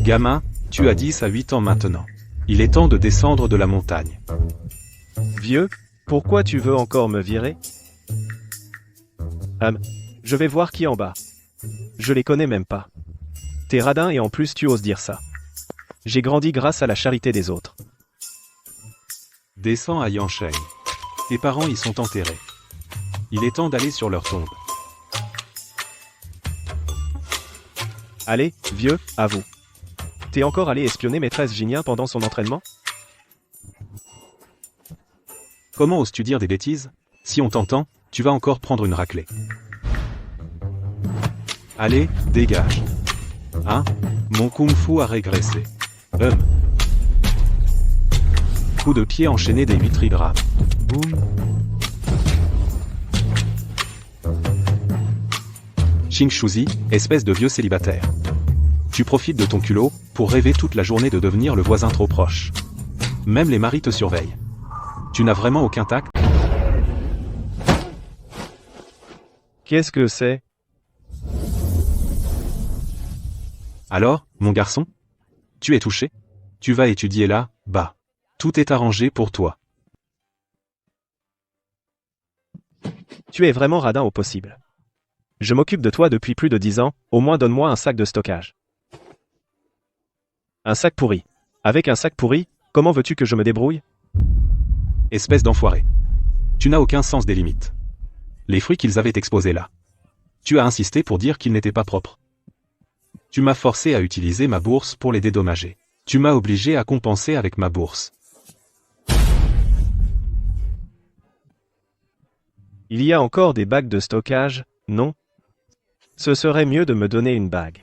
Gamin, tu as 10 à 8 ans maintenant. Il est temps de descendre de la montagne. Vieux, pourquoi tu veux encore me virer? Je vais voir qui est en bas. Je les connais même pas. T'es radin et en plus tu oses dire ça. J'ai grandi grâce à la charité des autres. Descends à Yansheng. Tes parents y sont enterrés. Il est temps d'aller sur leur tombe. Allez, vieux, à vous. T'es encore allé espionner maîtresse Jinyan pendant son entraînement? Comment oses-tu dire des bêtises? Si on t'entend, tu vas encore prendre une raclée. Allez, dégage. Hein? Mon kung-fu a régressé. Coup de pied enchaîné des 8 trigrammes. Boum. Xing Shuzi, espèce de vieux célibataire. Tu profites de ton culot pour rêver toute la journée de devenir le voisin trop proche. Même les maris te surveillent. Tu n'as vraiment aucun tact. Qu'est-ce que c'est? Alors, mon garçon? Tu es touché? Tu vas étudier là, bas. Tout est arrangé pour toi. Tu es vraiment radin au possible. Je m'occupe de toi depuis plus de 10 ans, au moins donne-moi un sac de stockage. Un sac pourri. Avec un sac pourri, comment veux-tu que je me débrouille? Espèce d'enfoiré. Tu n'as aucun sens des limites. Les fruits qu'ils avaient exposés là. Tu as insisté pour dire qu'ils n'étaient pas propres. Tu m'as forcé à utiliser ma bourse pour les dédommager. Tu m'as obligé à compenser avec ma bourse. Il y a encore des bagues de stockage, non? Ce serait mieux de me donner une bague.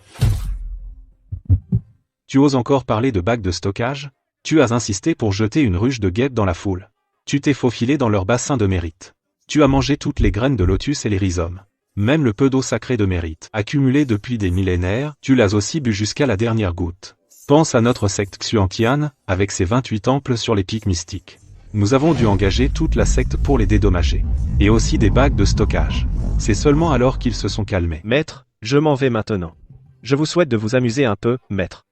Tu oses encore parler de bagues de stockage? Tu as insisté pour jeter une ruche de guêpes dans la foule. Tu t'es faufilé dans leur bassin de mérite. Tu as mangé toutes les graines de lotus et les rhizomes. Même le peu d'eau sacrée de mérite, accumulée depuis des millénaires, tu l'as aussi bu jusqu'à la dernière goutte. Pense à notre secte Xuantian, avec ses 28 temples sur les pics mystiques. Nous avons dû engager toute la secte pour les dédommager. Et aussi des bagues de stockage. C'est seulement alors qu'ils se sont calmés. Maître, je m'en vais maintenant. Je vous souhaite de vous amuser un peu, maître.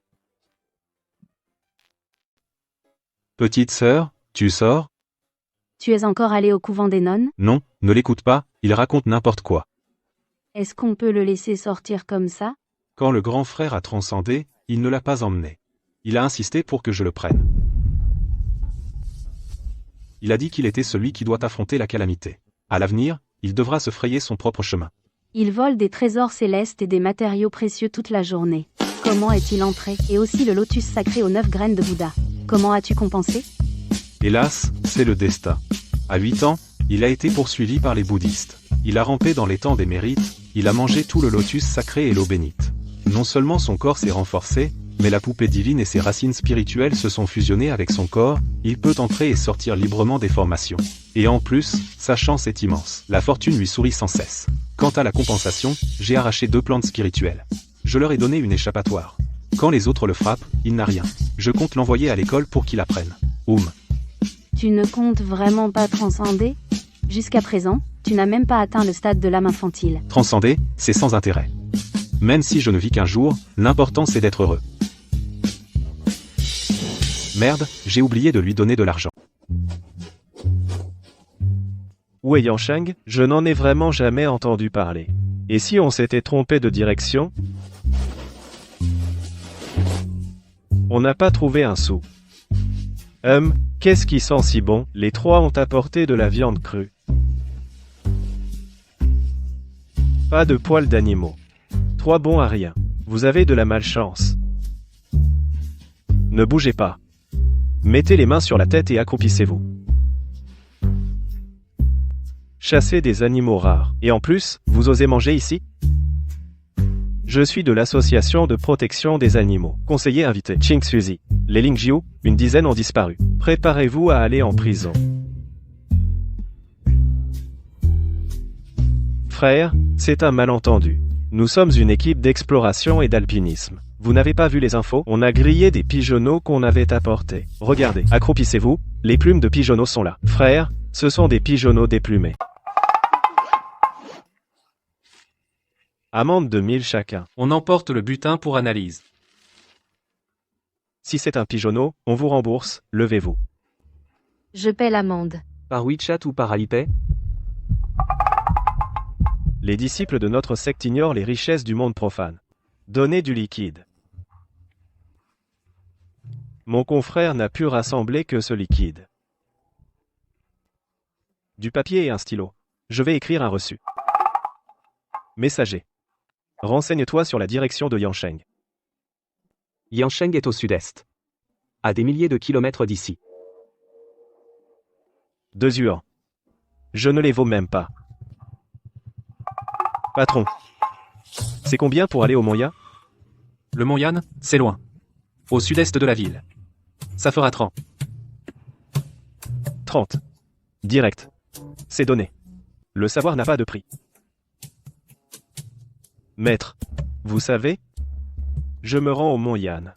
Petite sœur, tu sors? Tu es encore allé au couvent des nonnes? Non, ne l'écoute pas, il raconte n'importe quoi. Est-ce qu'on peut le laisser sortir comme ça? Quand le grand frère a transcendé, il ne l'a pas emmené. Il a insisté pour que je le prenne. Il a dit qu'il était celui qui doit affronter la calamité. À l'avenir, il devra se frayer son propre chemin. Il vole des trésors célestes et des matériaux précieux toute la journée. Comment est-il entré? Et aussi le lotus sacré aux 9 graines de Bouddha. Comment as-tu compensé? Hélas, c'est le destin. À 8 ans, il a été poursuivi par les bouddhistes. Il a rampé dans les temps des mérites, il a mangé tout le lotus sacré et l'eau bénite. Non seulement son corps s'est renforcé, mais la poupée divine et ses racines spirituelles se sont fusionnées avec son corps, il peut entrer et sortir librement des formations. Et en plus, sa chance est immense. La fortune lui sourit sans cesse. Quant à la compensation, j'ai arraché 2 plantes spirituelles. Je leur ai donné une échappatoire. Quand les autres le frappent, il n'a rien. Je compte l'envoyer à l'école pour qu'il apprenne. Tu ne comptes vraiment pas transcender? Jusqu'à présent, tu n'as même pas atteint le stade de l'âme infantile. Transcender, c'est sans intérêt. Même si je ne vis qu'un jour, l'important c'est d'être heureux. Merde, j'ai oublié de lui donner de l'argent. Où est Yansheng? Je n'en ai vraiment jamais entendu parler. Et si on s'était trompé de direction? On n'a pas trouvé un sou. Qu'est-ce qui sent si bon? Les 3 ont apporté de la viande crue. Pas de poils d'animaux. 3 bons à rien. Vous avez de la malchance. Ne bougez pas. Mettez les mains sur la tête et accroupissez-vous. Chassez des animaux rares. Et en plus, vous osez manger ici? Je suis de l'association de protection des animaux. Conseiller invité. Xing Suzi. Les Lingjiu, une dizaine ont disparu. Préparez-vous à aller en prison. Frère, c'est un malentendu. Nous sommes une équipe d'exploration et d'alpinisme. Vous n'avez pas vu les infos? On a grillé des pigeonneaux qu'on avait apportés. Regardez, accroupissez-vous, les plumes de pigeonneaux sont là. Frère, ce sont des pigeonneaux déplumés. Amende de 1000 chacun. On emporte le butin pour analyse. Si c'est un pigeonneau, on vous rembourse, levez-vous. Je paie l'amende. Par WeChat ou par Alipay? Les disciples de notre secte ignorent les richesses du monde profane. Donnez du liquide. Mon confrère n'a pu rassembler que ce liquide. Du papier et un stylo. Je vais écrire un reçu. Messager. Renseigne-toi sur la direction de Yansheng. Yansheng est au sud-est. À des milliers de kilomètres d'ici. 2 yuans. Je ne les vaux même pas. Patron. C'est combien pour aller au Mont Yan? Le Mont Yan, c'est loin. Au sud-est de la ville. Ça fera 30. 30. Direct. C'est donné. Le savoir n'a pas de prix. Maître, vous savez, je me rends au Mont Yan.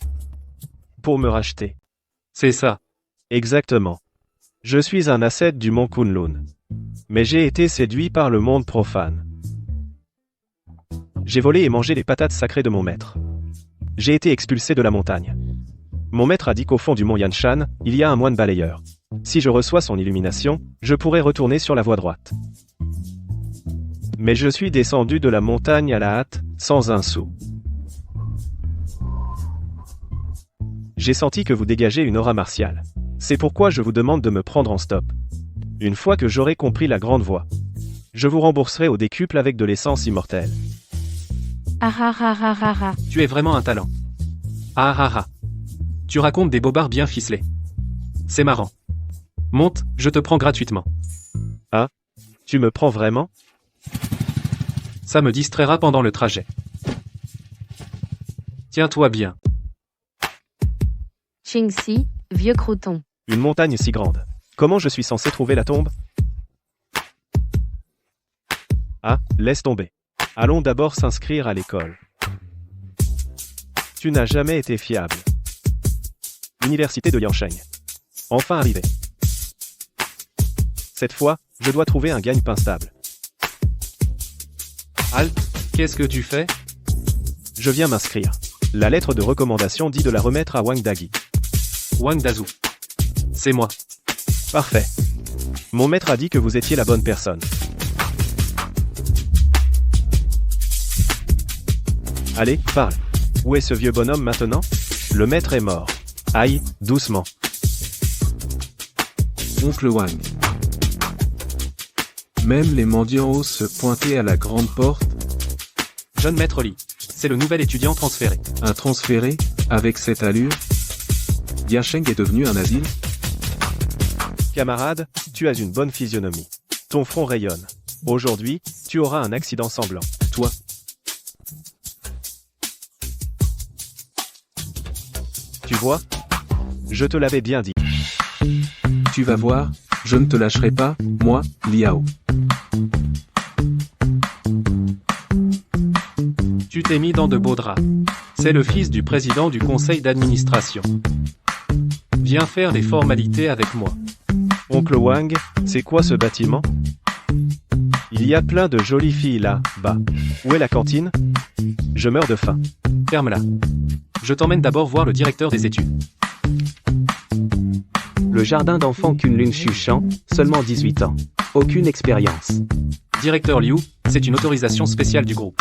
Pour me racheter. C'est ça. Exactement. Je suis un ascète du Mont Kunlun. Mais j'ai été séduit par le monde profane. J'ai volé et mangé les patates sacrées de mon maître. J'ai été expulsé de la montagne. Mon maître a dit qu'au fond du mont Yanshan, il y a un moine balayeur. Si je reçois son illumination, je pourrai retourner sur la voie droite. Mais je suis descendu de la montagne à la hâte, sans un sou. J'ai senti que vous dégagez une aura martiale. C'est pourquoi je vous demande de me prendre en stop. Une fois que j'aurai compris la grande voie, je vous rembourserai au décuple avec de l'essence immortelle. Ah ah ah ah ah ah. Tu es vraiment un talent. Ah ah ah. Tu racontes des bobards bien ficelés. C'est marrant. Monte, je te prends gratuitement. Ah? Tu me prends vraiment? Ça me distraira pendant le trajet. Tiens-toi bien. Qingxi, vieux crouton. Une montagne si grande. Comment je suis censé trouver la tombe? Ah, laisse tomber. Allons d'abord s'inscrire à l'école. Tu n'as jamais été fiable. Université de Yansheng. Enfin arrivé. Cette fois, je dois trouver un gagne-pain stable. Halt, qu'est-ce que tu fais? Je viens m'inscrire. La lettre de recommandation dit de la remettre à Wang Dagi. Wang Dazu. C'est moi. Parfait. Mon maître a dit que vous étiez la bonne personne. Allez, parle. Où est ce vieux bonhomme maintenant? Le maître est mort. Aïe, doucement. Oncle Wang. Même les mendiants osent se pointer à la grande porte. Jeune maître Li. C'est le nouvel étudiant transféré. Un transféré, avec cette allure. Yansheng est devenu un asile. Camarade, tu as une bonne physionomie. Ton front rayonne. Aujourd'hui, tu auras un accident sanglant. Toi, Tu vois? Je te l'avais bien dit. tu vas voir, je ne te lâcherai pas, moi, Liao. Tu t'es mis dans de beaux draps. C'est le fils du président du conseil d'administration. Viens faire les formalités avec moi. Oncle Wang, c'est quoi ce bâtiment? Il y a plein de jolies filles là-bas. Où est la cantine? Je meurs de faim. Ferme-la. Je t'emmène d'abord voir le directeur des études. Le jardin d'enfants Kunlun Shushan, seulement 18 ans. Aucune expérience. Directeur Liu, c'est une autorisation spéciale du groupe.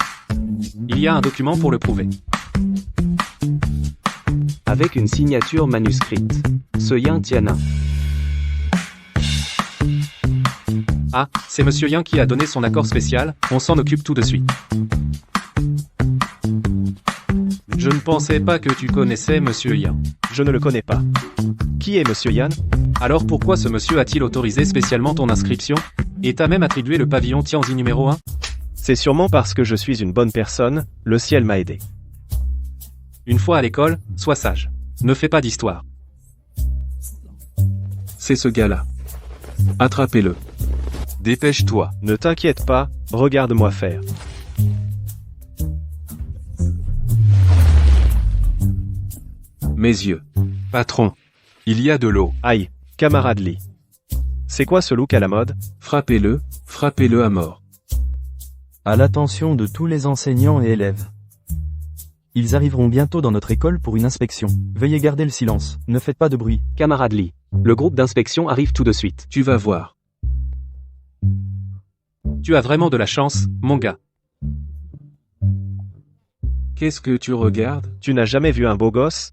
Il y a un document pour le prouver. Avec une signature manuscrite. Ce Yan Tianin. Ah, c'est Monsieur Yang qui a donné son accord spécial, on s'en occupe tout de suite. Je ne pensais pas que tu connaissais Monsieur Yang. Je ne le connais pas. Qui est Monsieur Yan? Alors pourquoi ce monsieur a-t-il autorisé spécialement ton inscription? Et t'a même attribué le pavillon Tianzi numéro 1? C'est sûrement parce que je suis une bonne personne, le ciel m'a aidé. Une fois à l'école, sois sage. Ne fais pas d'histoire. C'est ce gars-là. Attrapez-le. Dépêche-toi. Ne t'inquiète pas, regarde-moi faire. Mes yeux. Patron. Il y a de l'eau. Aïe, camarade Lee. C'est quoi ce look à la mode? Frappez-le à mort. À l'attention de tous les enseignants et élèves. Ils arriveront bientôt dans notre école pour une inspection. Veuillez garder le silence, ne faites pas de bruit. Camarade Lee, le groupe d'inspection arrive tout de suite. Tu vas voir. Tu as vraiment de la chance, mon gars. Qu'est-ce que tu regardes? Tu n'as jamais vu un beau gosse?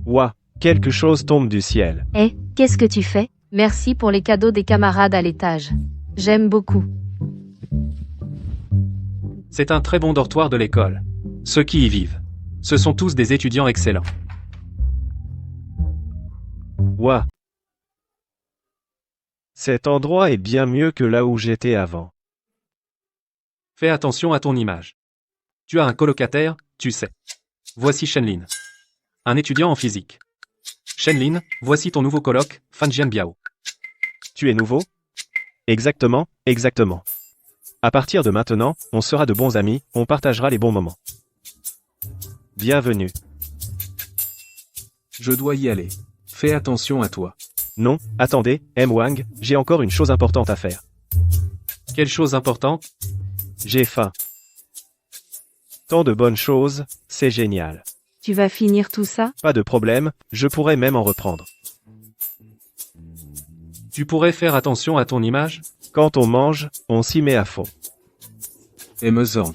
Ouah, quelque chose tombe du ciel. Eh, qu'est-ce que tu fais? Merci pour les cadeaux des camarades à l'étage. J'aime beaucoup. C'est un très bon dortoir de l'école. Ceux qui y vivent. Ce sont tous des étudiants excellents. Ouah. Cet endroit est bien mieux que là où j'étais avant. Fais attention à ton image. Tu as un colocataire, tu sais. Voici Shenlin. Un étudiant en physique. Shenlin, voici ton nouveau coloc, Fan Jianbiao. Tu es nouveau? Exactement, exactement. À partir de maintenant, on sera de bons amis, on partagera les bons moments. Bienvenue. Je dois y aller. Fais attention à toi. Non, attendez, M. Wang, j'ai encore une chose importante à faire. Quelle chose importante? J'ai faim. Tant de bonnes choses, c'est génial. Tu vas finir tout ça? Pas de problème, je pourrais même en reprendre. Tu pourrais faire attention à ton image? Quand on mange, on s'y met à fond. Et Mezang.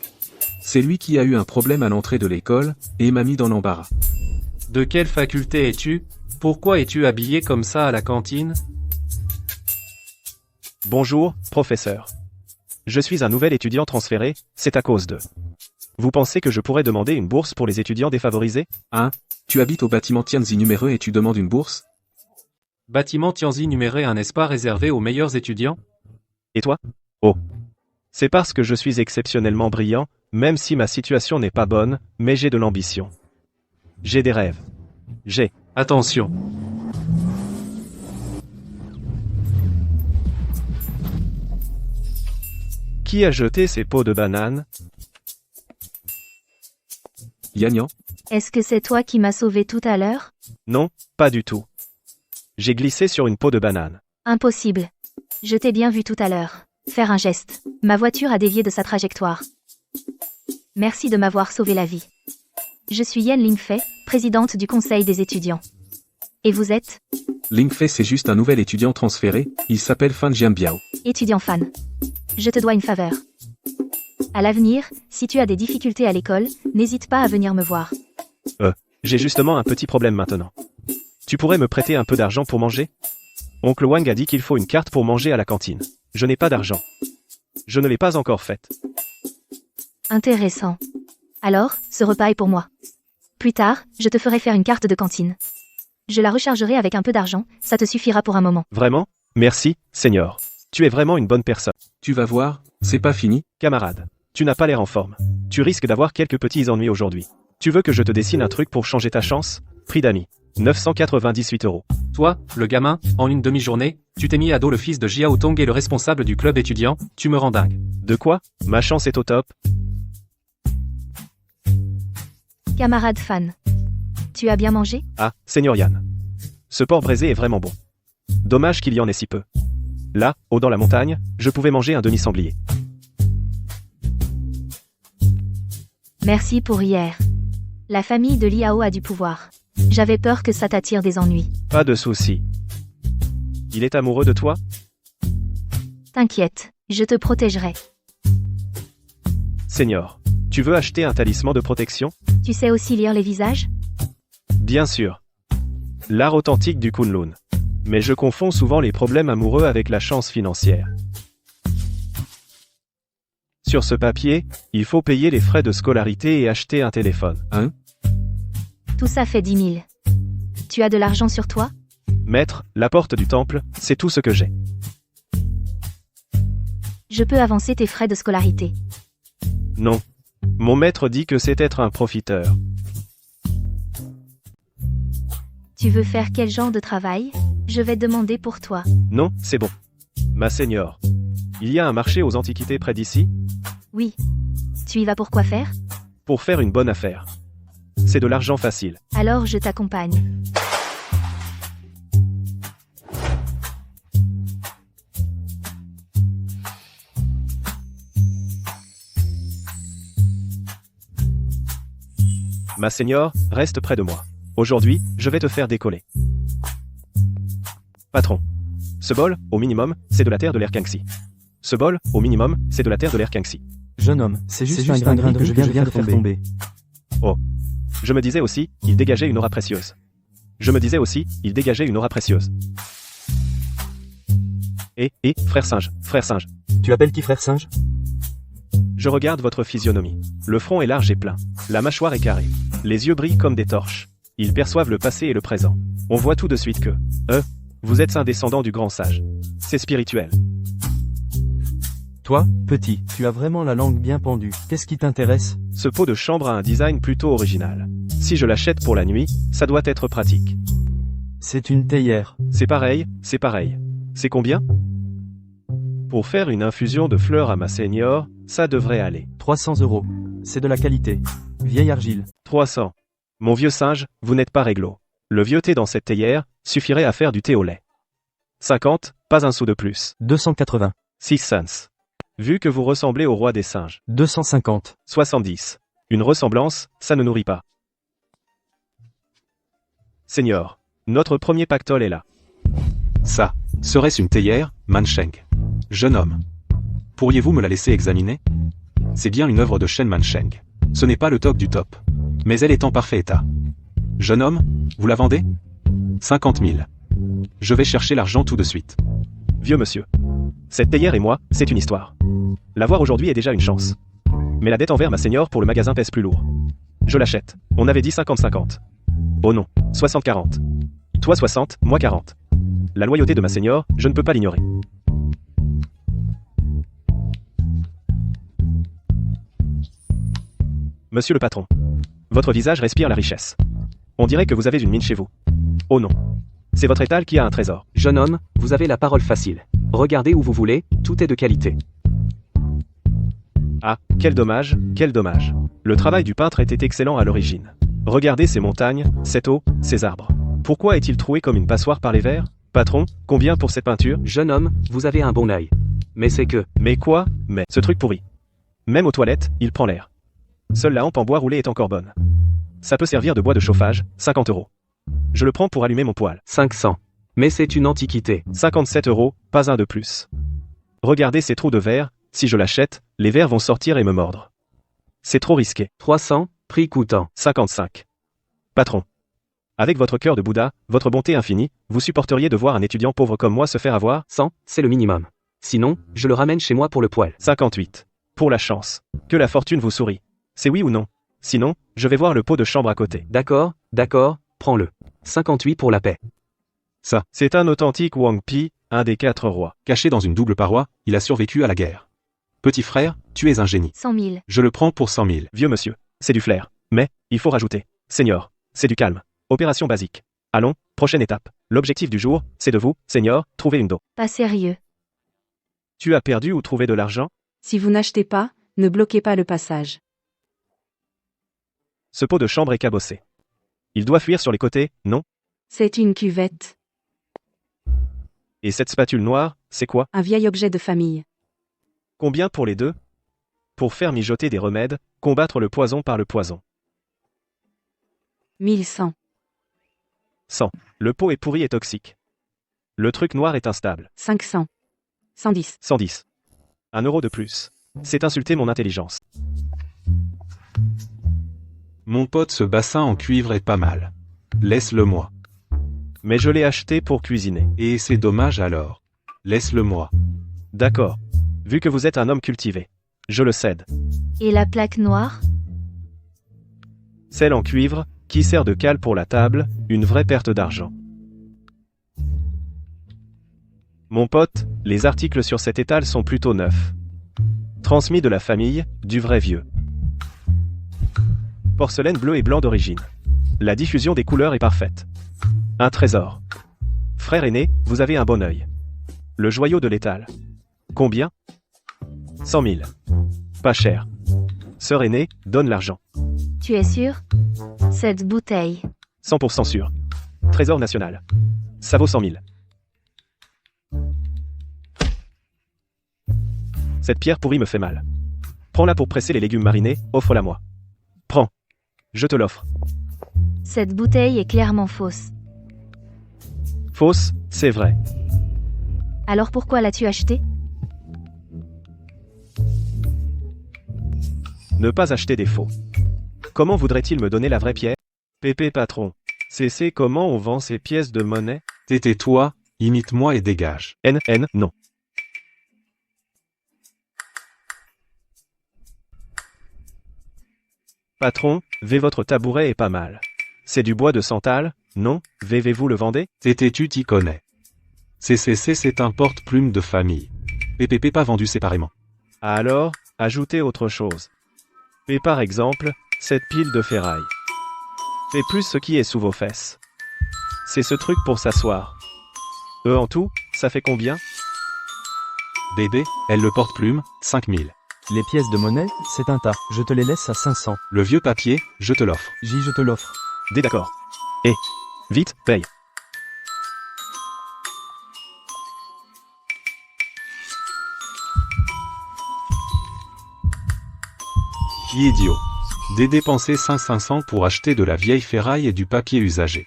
C'est lui qui a eu un problème à l'entrée de l'école, et m'a mis dans l'embarras. De quelle faculté es-tu? Pourquoi es-tu habillé comme ça à la cantine? Bonjour, professeur. Je suis un nouvel étudiant transféré, c'est à cause de... Vous pensez que je pourrais demander une bourse pour les étudiants défavorisés? Hein? Tu habites au bâtiment Tianzi numéro et tu demandes une bourse? Bâtiment Tianzi numéré, un espace réservé aux meilleurs étudiants? Et toi? Oh. C'est parce que je suis exceptionnellement brillant, même si ma situation n'est pas bonne, mais j'ai de l'ambition. J'ai des rêves. J'ai... Attention. Qui a jeté ces pots de bananes? Yanyan? Est-ce que c'est toi qui m'as sauvé tout à l'heure? Non, pas du tout. J'ai glissé sur une peau de banane. Impossible. Je t'ai bien vu tout à l'heure. Faire un geste. Ma voiture a dévié de sa trajectoire. Merci de m'avoir sauvé la vie. Je suis Yan Lingfei, présidente du conseil des étudiants. Et vous êtes? Lingfei, c'est juste un nouvel étudiant transféré, il s'appelle Fan Jianbiao. Étudiant fan. Je te dois une faveur. À l'avenir, si tu as des difficultés à l'école, n'hésite pas à venir me voir. J'ai justement un petit problème maintenant. Tu pourrais me prêter un peu d'argent pour manger? Oncle Wang a dit qu'il faut une carte pour manger à la cantine. Je n'ai pas d'argent. Je ne l'ai pas encore faite. Intéressant. Alors, ce repas est pour moi. Plus tard, je te ferai faire une carte de cantine. Je la rechargerai avec un peu d'argent, ça te suffira pour un moment. Vraiment? Merci, Seigneur. Tu es vraiment une bonne personne. Tu vas voir, c'est pas fini. Camarade, tu n'as pas l'air en forme. Tu risques d'avoir quelques petits ennuis aujourd'hui. Tu veux que je te dessine un truc pour changer ta chance? Prix d'amis. 998 €. Toi, le gamin, en une demi-journée, tu t'es mis à dos le fils de Jiao Tong et le responsable du club étudiant, tu me rends dingue. De quoi? Ma chance est au top. Camarade fan. Tu as bien mangé? Ah, Seigneur Yan. Ce porc braisé est vraiment bon. Dommage qu'il y en ait si peu. Là, haut dans la montagne, je pouvais manger un demi-sanglier. Merci pour hier. La famille de Liao a du pouvoir. J'avais peur que ça t'attire des ennuis. Pas de souci. Il est amoureux de toi? T'inquiète, je te protégerai. Seigneur, tu veux acheter un talisman de protection? Tu sais aussi lire les visages? Bien sûr. L'art authentique du Kunlun. Mais je confonds souvent les problèmes amoureux avec la chance financière. Sur ce papier, il faut payer les frais de scolarité et acheter un téléphone. Hein? Tout ça fait 10 000. Tu as de l'argent sur toi? Maître, la porte du temple, c'est tout ce que j'ai. Je peux avancer tes frais de scolarité. Non. Mon maître dit que c'est être un profiteur. Tu veux faire quel genre de travail? Je vais demander pour toi. Non, c'est bon. Ma seigneur. Il y a un marché aux antiquités près d'ici? Oui. Tu y vas pour quoi faire? Pour faire une bonne affaire. C'est de l'argent facile. Alors je t'accompagne. Ma seigneur, reste près de moi. Aujourd'hui, je vais te faire décoller. Patron. Ce bol, au minimum, c'est de la terre de l'air Kangxi. Ce bol, au minimum, c'est de la terre de l'air Kangxi. Jeune homme, c'est juste un grain de riz que je viens de faire tomber. Oh. Je me disais aussi, il dégageait une aura précieuse. Je me disais aussi, il dégageait une aura précieuse. Frère singe, frère singe. Tu appelles qui frère singe? Je regarde votre physionomie. Le front est large et plein. La mâchoire est carrée. Les yeux brillent comme des torches. Ils perçoivent le passé et le présent. On voit tout de suite que, vous êtes un descendant du grand sage. C'est spirituel. Toi, petit, tu as vraiment la langue bien pendue. Qu'est-ce qui t'intéresse? Ce pot de chambre a un design plutôt original. Si je l'achète pour la nuit, ça doit être pratique. C'est une théière. C'est pareil, c'est pareil. C'est combien? Pour faire une infusion de fleurs à ma seigneur, ça devrait aller. 300 €. C'est de la qualité. Vieille argile. 300. Mon vieux singe, vous n'êtes pas réglo. Le vieux thé dans cette théière suffirait à faire du thé au lait. 50, pas un sou de plus. 280. 6 cents. Vu que vous ressemblez au roi des singes. 250. 70. Une ressemblance, ça ne nourrit pas. Seigneur, notre premier pactole est là. Ça, serait-ce une théière, Mansheng? Jeune homme. Pourriez-vous me la laisser examiner? C'est bien une œuvre de Shen Mansheng. Ce n'est pas le top du top. Mais elle est en parfait état. Jeune homme, vous la vendez? 50 000. Je vais chercher l'argent tout de suite. Vieux monsieur. Cette théière et moi, c'est une histoire. L'avoir aujourd'hui est déjà une chance. Mais la dette envers ma seigneur pour le magasin pèse plus lourd. Je l'achète. On avait dit 50-50. Oh non, 60-40. Toi 60, moi 40. La loyauté de ma seigneur, je ne peux pas l'ignorer. Monsieur le patron. Votre visage respire la richesse. On dirait que vous avez une mine chez vous. Oh non. C'est votre étal qui a un trésor. Jeune homme, vous avez la parole facile. Regardez où vous voulez, tout est de qualité. Ah, quel dommage, quel dommage. Le travail du peintre était excellent à l'origine. Regardez ces montagnes, cette eau, ces arbres. Pourquoi est-il troué comme une passoire par les vers? Patron, combien pour cette peinture? Jeune homme, vous avez un bon œil. Mais c'est que... Mais quoi? Mais, ce truc pourri. Même aux toilettes, il prend l'air. Seule la hampe en bois roulé est encore bonne. Ça peut servir de bois de chauffage, 50 €. Je le prends pour allumer mon poêle. 500. Mais c'est une antiquité. 57 €, pas un de plus. Regardez ces trous de verre, si je l'achète, les vers vont sortir et me mordre. C'est trop risqué. 300, prix coûtant. 55. Patron. Avec votre cœur de Bouddha, votre bonté infinie, vous supporteriez de voir un étudiant pauvre comme moi se faire avoir? 100, c'est le minimum. Sinon, je le ramène chez moi pour le poêle. 58. Pour la chance. Que la fortune vous sourie. C'est oui ou non? Sinon, je vais voir le pot de chambre à côté. D'accord, prends-le. 58 pour la paix. Ça, C'est un authentique Wang Pi, un des 4 rois. caché dans une double paroi, il a survécu à la guerre. Petit frère, tu es un génie. 100 000. Je le prends pour 100 000. Vieux monsieur, c'est du flair. Mais, il faut rajouter. Seigneur, c'est du calme. Opération basique. Allons, prochaine étape. L'objectif du jour, c'est de vous, Seigneur, trouver une dot. Pas sérieux. Tu as perdu ou trouvé de l'argent? Si vous n'achetez pas, ne bloquez pas le passage. Ce pot de chambre est cabossé. Il doit fuir sur les côtés, non? C'est une cuvette, Et cette spatule noire, c'est quoi? un vieil objet de famille. Combien pour les deux? Pour faire mijoter des remèdes, combattre le poison par le poison. 1100. 100. Le pot est pourri et toxique. Le truc noir est instable. 500. 110. 110. 1 € de plus. C'est insulter mon intelligence. Mon pote, ce bassin en cuivre est pas mal. Laisse-le moi. Mais je l'ai acheté pour cuisiner. Et c'est dommage alors. Laisse-le moi. D'accord. Vu que vous êtes un homme cultivé. Je le cède. Et la plaque noire? Celle en cuivre, qui sert de cale pour la table, une vraie perte d'argent. Mon pote, les articles sur cet étal sont plutôt neufs. Transmis de la famille, du vrai vieux. Porcelaine bleu et blanc d'origine. La diffusion des couleurs est parfaite. Un trésor. Frère aîné, vous avez un bon œil. Le joyau de l'étal. Combien? 100 000. Pas cher. Sœur aînée, donne l'argent. Tu es sûr? Cette bouteille. 100% sûr. Trésor national. Ça vaut 100 000. Cette pierre pourrie me fait mal. Prends-la pour presser les légumes marinés, offre-la moi. Prends. Je te l'offre. Cette bouteille est clairement fausse. Fausse, c'est vrai. Alors pourquoi l'as-tu achetée? Ne pas acheter des faux. Comment voudrait-il me donner la vraie pièce? Pépé patron. C'est comment on vend ces pièces de monnaie? Tais-toi, imite-moi et dégage. Non. Patron, votre tabouret est pas mal. C'est du bois de santal, non? Vous le vendez? Tu t'y connais. C'est un porte-plume de famille. PPP pas vendu séparément. Alors, ajoutez autre chose. Et par exemple, cette pile de ferraille. Fais plus ce qui est sous vos fesses. C'est ce truc pour s'asseoir. En tout, ça fait combien? Bébé, elle le porte-plume, 5000. Les pièces de monnaie, c'est un tas. Je te les laisse à 500. Le vieux papier, je te l'offre. Je te l'offre. D'accord. Vite, paye. Idiot. Dépenser 500 pour acheter de la vieille ferraille et du papier usagé.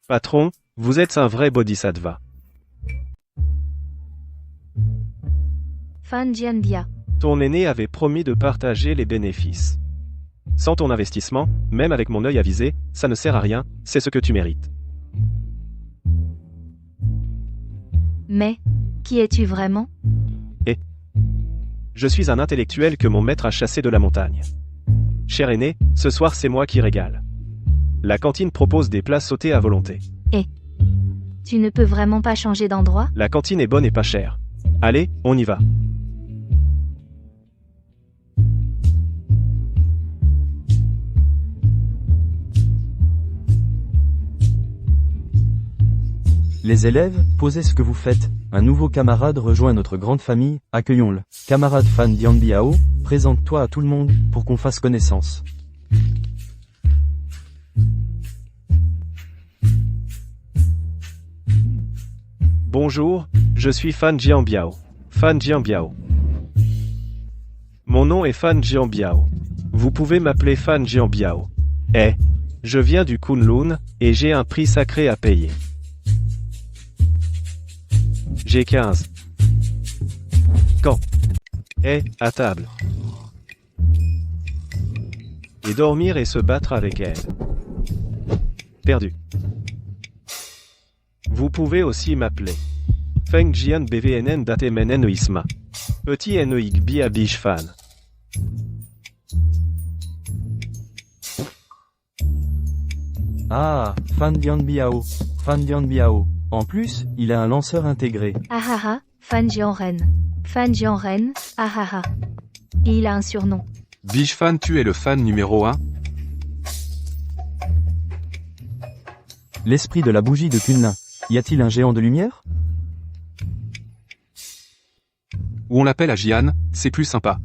Patron, vous êtes un vrai bodhisattva. Fan Jianbia. Ton aîné avait promis de partager les bénéfices. Sans ton investissement, même avec mon œil avisé, ça ne sert à rien, c'est ce que tu mérites. Mais, qui es-tu vraiment? Je suis un intellectuel que mon maître a chassé de la montagne. Cher aîné, ce soir c'est moi qui régale. La cantine propose des plats sautés à volonté. Tu ne peux vraiment pas changer d'endroit? La cantine est bonne et pas chère. Allez, on y va. Les élèves, posez ce que vous faites. Un nouveau camarade rejoint notre grande famille, accueillons-le. Camarade Fan Dianbiao, présente-toi à tout le monde, pour qu'on fasse connaissance. Bonjour, je suis Fan Jianbiao. Fan Jianbiao. Mon nom est Fan Jianbiao. Vous pouvez m'appeler Fan Jianbiao. Je viens du Kunlun, et j'ai un prix sacré à payer. J'ai 15. Quand? À table. Et dormir et se battre avec elle. Perdu. Vous pouvez aussi m'appeler Feng Jian BVNN Datemenen Isma. Petit Noik Bia Biche Fan. Ah, Fan Dianbiao. Fan Dianbiao. En plus, il a un lanceur intégré. Ahaha, Fan Jianren. Fan Jianren, ahaha. Et il a un surnom. Biche Fan, tu es le fan numéro 1? L'esprit de la bougie de Kunlun. Y a-t-il un géant de lumière? Ou on l'appelle à Jian, c'est plus sympa.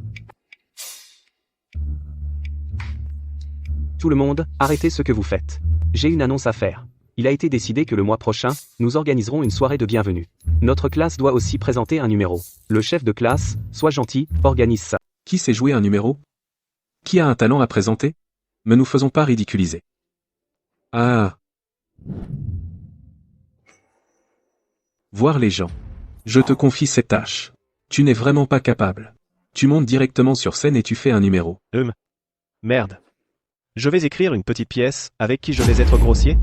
Tout le monde, arrêtez ce que vous faites. J'ai une annonce à faire. Il a été décidé que le mois prochain, nous organiserons une soirée de bienvenue. Notre classe doit aussi présenter un numéro. Le chef de classe, sois gentil, organise ça. Qui sait jouer un numéro? Qui a un talent à présenter? Ne nous faisons pas ridiculiser. Ah. Voir les gens. Je te confie cette tâche. Tu n'es vraiment pas capable. Tu montes directement sur scène et tu fais un numéro. Merde. Je vais écrire une petite pièce, avec qui je vais être grossier?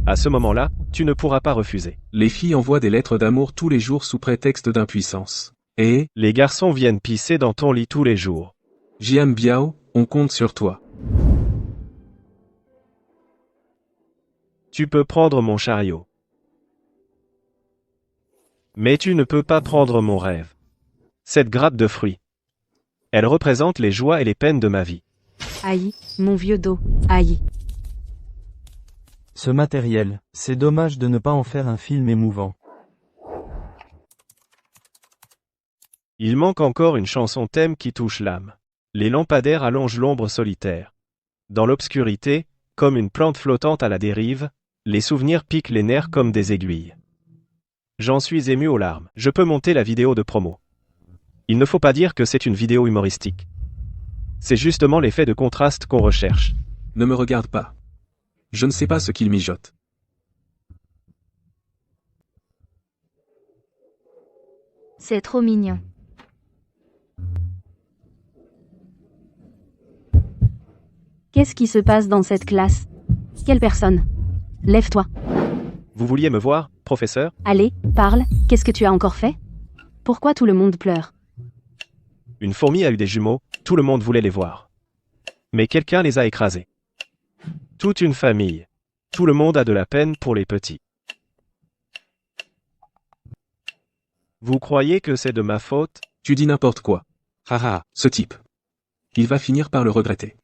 À ce moment-là, tu ne pourras pas refuser. Les filles envoient des lettres d'amour tous les jours sous prétexte d'impuissance. Et, Les garçons viennent pisser dans ton lit tous les jours. Jian Biao, on compte sur toi. Tu peux prendre mon chariot. Mais tu ne peux pas prendre mon rêve. Cette grappe de fruits. Elle représente les joies et les peines de ma vie. Aïe, mon vieux dos, aïe. Ce matériel, c'est dommage de ne pas en faire un film émouvant. Il manque encore une chanson thème qui touche l'âme. Les lampadaires allongent l'ombre solitaire. Dans l'obscurité, comme une plante flottante à la dérive, les souvenirs piquent les nerfs comme des aiguilles. J'en suis ému aux larmes. Je peux monter la vidéo de promo. Il ne faut pas dire que c'est une vidéo humoristique. C'est justement l'effet de contraste qu'on recherche. Ne me regarde pas. Je ne sais pas ce qu'il mijote. C'est trop mignon. Qu'est-ce qui se passe dans cette classe? Quelle personne? Lève-toi. Vous vouliez me voir, professeur? Allez, parle, qu'est-ce que tu as encore fait? Pourquoi tout le monde pleure? Une fourmi a eu des jumeaux, tout le monde voulait les voir. Mais quelqu'un les a écrasés. Toute une famille. Tout le monde a de la peine pour les petits. Vous croyez que c'est de ma faute? Tu dis n'importe quoi. Haha, ce type. Il va finir par le regretter.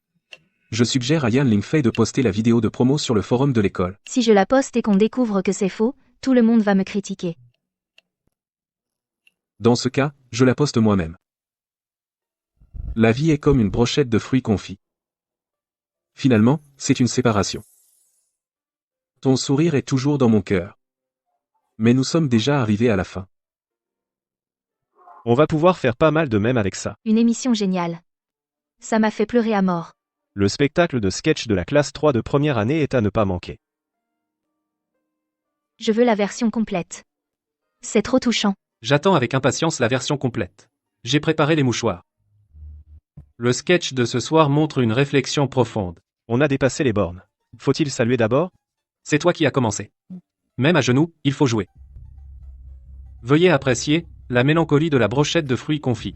Je suggère à Yan Lingfei de poster la vidéo de promo sur le forum de l'école. Si je la poste et qu'on découvre que c'est faux, tout le monde va me critiquer. Dans ce cas, je la poste moi-même. La vie est comme une brochette de fruits confits. Finalement, c'est une séparation. Ton sourire est toujours dans mon cœur. Mais nous sommes déjà arrivés à la fin. On va pouvoir faire pas mal de mèmes avec ça. Une émission géniale. Ça m'a fait pleurer à mort. Le spectacle de sketch de la classe 3 de première année est à ne pas manquer. Je veux la version complète. C'est trop touchant. J'attends avec impatience la version complète. J'ai préparé les mouchoirs. Le sketch de ce soir montre une réflexion profonde. On a dépassé les bornes. Faut-il saluer d'abord? C'est toi qui as commencé. Même à genoux, il faut jouer. Veuillez apprécier la mélancolie de la brochette de fruits confits.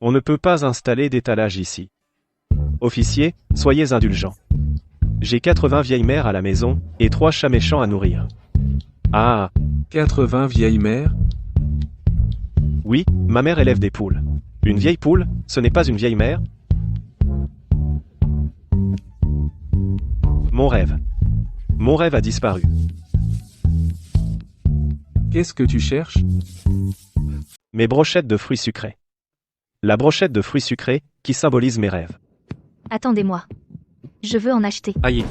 On ne peut pas installer d'étalage ici. Officier, soyez indulgents. J'ai 80 vieilles mères à la maison, et 3 chats méchants à nourrir. Ah, 80 vieilles mères? oui, ma mère élève des poules. Une vieille poule, ce n'est pas une vieille mère? Mon rêve. Mon rêve a disparu. Qu'est-ce que tu cherches? Mes brochettes de fruits sucrés. La brochette de fruits sucrés, qui symbolise mes rêves. Attendez-moi. Je veux en acheter. Aïe.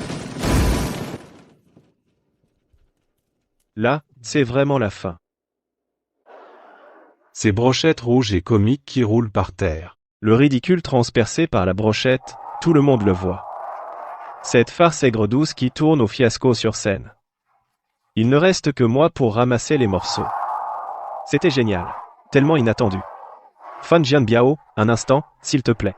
Là, c'est vraiment la fin. Ces brochettes rouges et comiques qui roulent par terre. Le ridicule transpercé par la brochette, tout le monde le voit. Cette farce aigre-douce qui tourne au fiasco sur scène. Il ne reste que moi pour ramasser les morceaux. C'était génial. Tellement inattendu. Fan Jianbiao, un instant, s'il te plaît.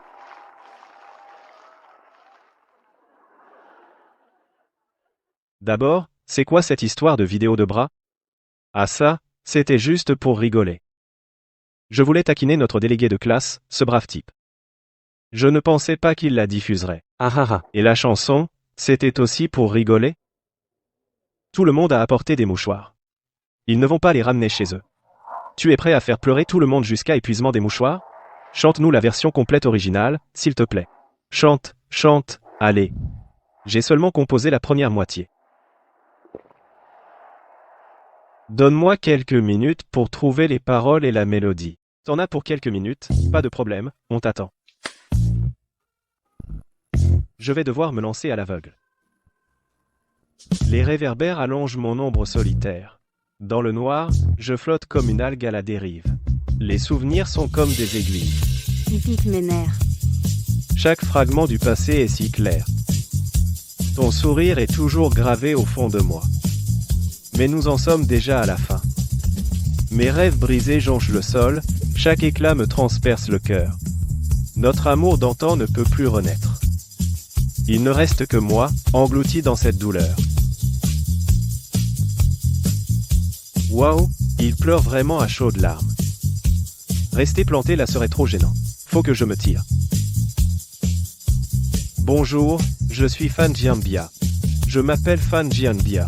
D'abord, c'est quoi cette histoire de vidéo de bras? Ah ça, c'était juste pour rigoler. Je voulais taquiner notre délégué de classe, ce brave type. Je ne pensais pas qu'il la diffuserait. Ah ah ah. Et la chanson, c'était aussi pour rigoler? Tout le monde a apporté des mouchoirs. Ils ne vont pas les ramener chez eux. Tu es prêt à faire pleurer tout le monde jusqu'à épuisement des mouchoirs? Chante-nous la version complète originale, s'il te plaît. Chante, chante, allez. J'ai seulement composé la première moitié. Donne-moi quelques minutes pour trouver les paroles et la mélodie. T'en as pour quelques minutes, pas de problème, on t'attend. Je vais devoir me lancer à l'aveugle. Les réverbères allongent mon ombre solitaire. Dans le noir, je flotte comme une algue à la dérive. Les souvenirs sont comme des aiguilles. Il pique mes nerfs. Chaque fragment du passé est si clair. Ton sourire est toujours gravé au fond de moi. Mais nous en sommes déjà à la fin. Mes rêves brisés jonchent le sol, chaque éclat me transperce le cœur. Notre amour d'antan ne peut plus renaître. Il ne reste que moi, englouti dans cette douleur. Waouh, il pleure vraiment à chaudes larmes. Rester planté là serait trop gênant. Faut que je me tire. Bonjour, je suis Fan Jianbia. Je m'appelle Fan Jianbia.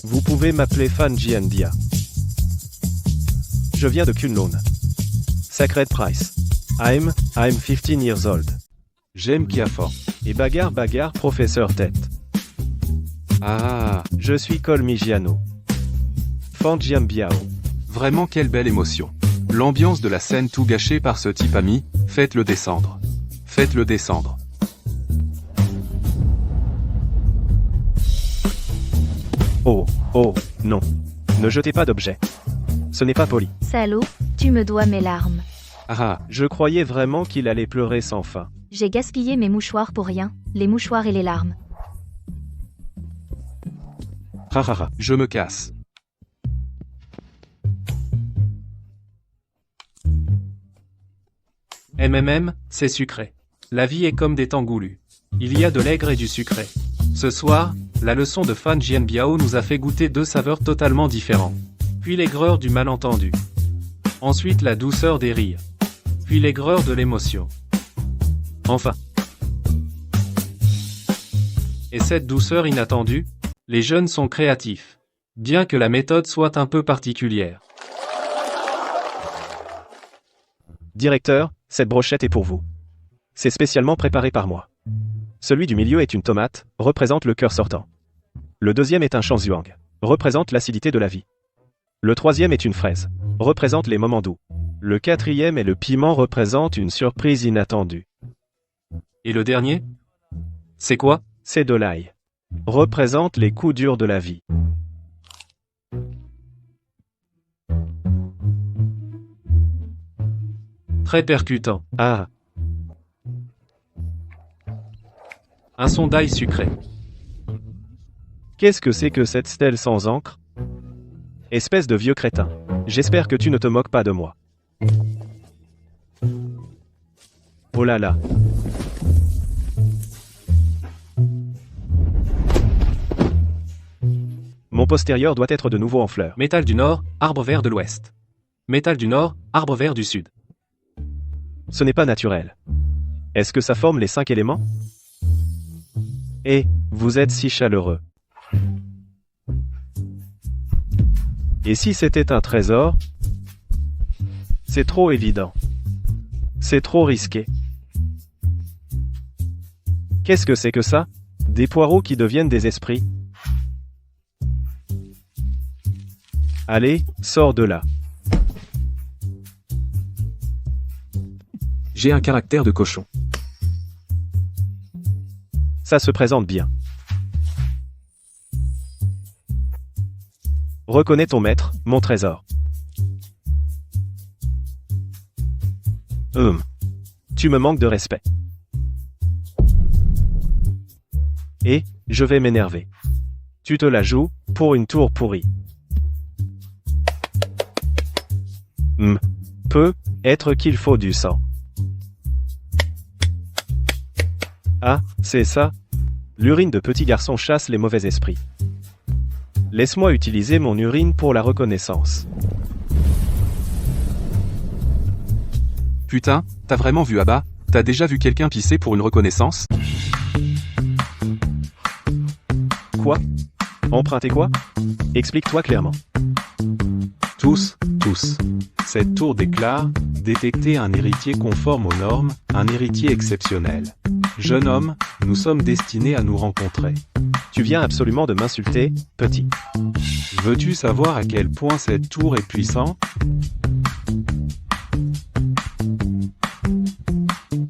Vous pouvez m'appeler Fan Jianbia. Je viens de Kunlun. Sacred Price. I'm 15 years old. J'aime Kiafor. Et bagarre, professeur tête. Ah, Je suis Colmigiano. Fan Jianbiao. vraiment quelle belle émotion. L'ambiance de la scène tout gâchée par ce type ami, faites-le descendre. Faites-le descendre. Oh, non. Ne jetez pas d'objets. Ce n'est pas poli. Salaud, tu me dois mes larmes. Ah, je croyais vraiment qu'il allait pleurer sans fin. J'ai gaspillé mes mouchoirs pour rien, les mouchoirs et les larmes. Je me casse. C'est sucré. La vie est comme des tangoulus. Il y a de l'aigre et du sucré. Ce soir, la leçon de Fan Jianbiao nous a fait goûter 2 saveurs totalement différentes. Puis l'aigreur du malentendu. Ensuite la douceur des rires. Puis l'aigreur de l'émotion. Enfin. Et cette douceur inattendue, les jeunes sont créatifs. Bien que la méthode soit un peu particulière. Directeur, cette brochette est pour vous. C'est spécialement préparé par moi. Celui du milieu est une tomate, représente le cœur sortant. Le deuxième est un shanzhuang, représente l'acidité de la vie. Le troisième est une fraise, représente les moments doux. Le quatrième est le piment, représente une surprise inattendue. Et le dernier? C'est quoi? C'est de l'ail, représente les coups durs de la vie. Très percutant. Ah, Un son d'ail sucré. qu'est-ce que c'est que cette stèle sans encre? Espèce de vieux crétin. J'espère que tu ne te moques pas de moi. Oh là là. Mon postérieur doit être de nouveau en fleurs. Métal du Nord, arbre vert de l'Ouest. Métal du Nord, arbre vert du Sud. Ce n'est pas naturel. Est-ce que ça forme les 5 éléments? Et, vous êtes si chaleureux. Et si c'était un trésor? C'est trop évident. C'est trop risqué. Qu'est-ce que c'est que ça? Des poireaux qui deviennent des esprits? Allez, sors de là. J'ai un caractère de cochon. Ça se présente bien. Reconnais ton maître, mon trésor. Tu me manques de respect. Et, je vais m'énerver. Tu te la joues, pour une tour pourrie. Peut être qu'il faut du sang. Ah, c'est ça. L'urine de petit garçon chasse les mauvais esprits. Laisse-moi utiliser mon urine pour la reconnaissance. Putain, t'as vraiment vu Abba? T'as déjà vu quelqu'un pisser pour une reconnaissance? Quoi? Emprunter quoi? Explique-toi clairement. Tous. Cette tour déclare détecter un héritier conforme aux normes, un héritier exceptionnel. Jeune homme, nous sommes destinés à nous rencontrer. Tu viens absolument de m'insulter, petit. Veux-tu savoir à quel point cette tour est puissante?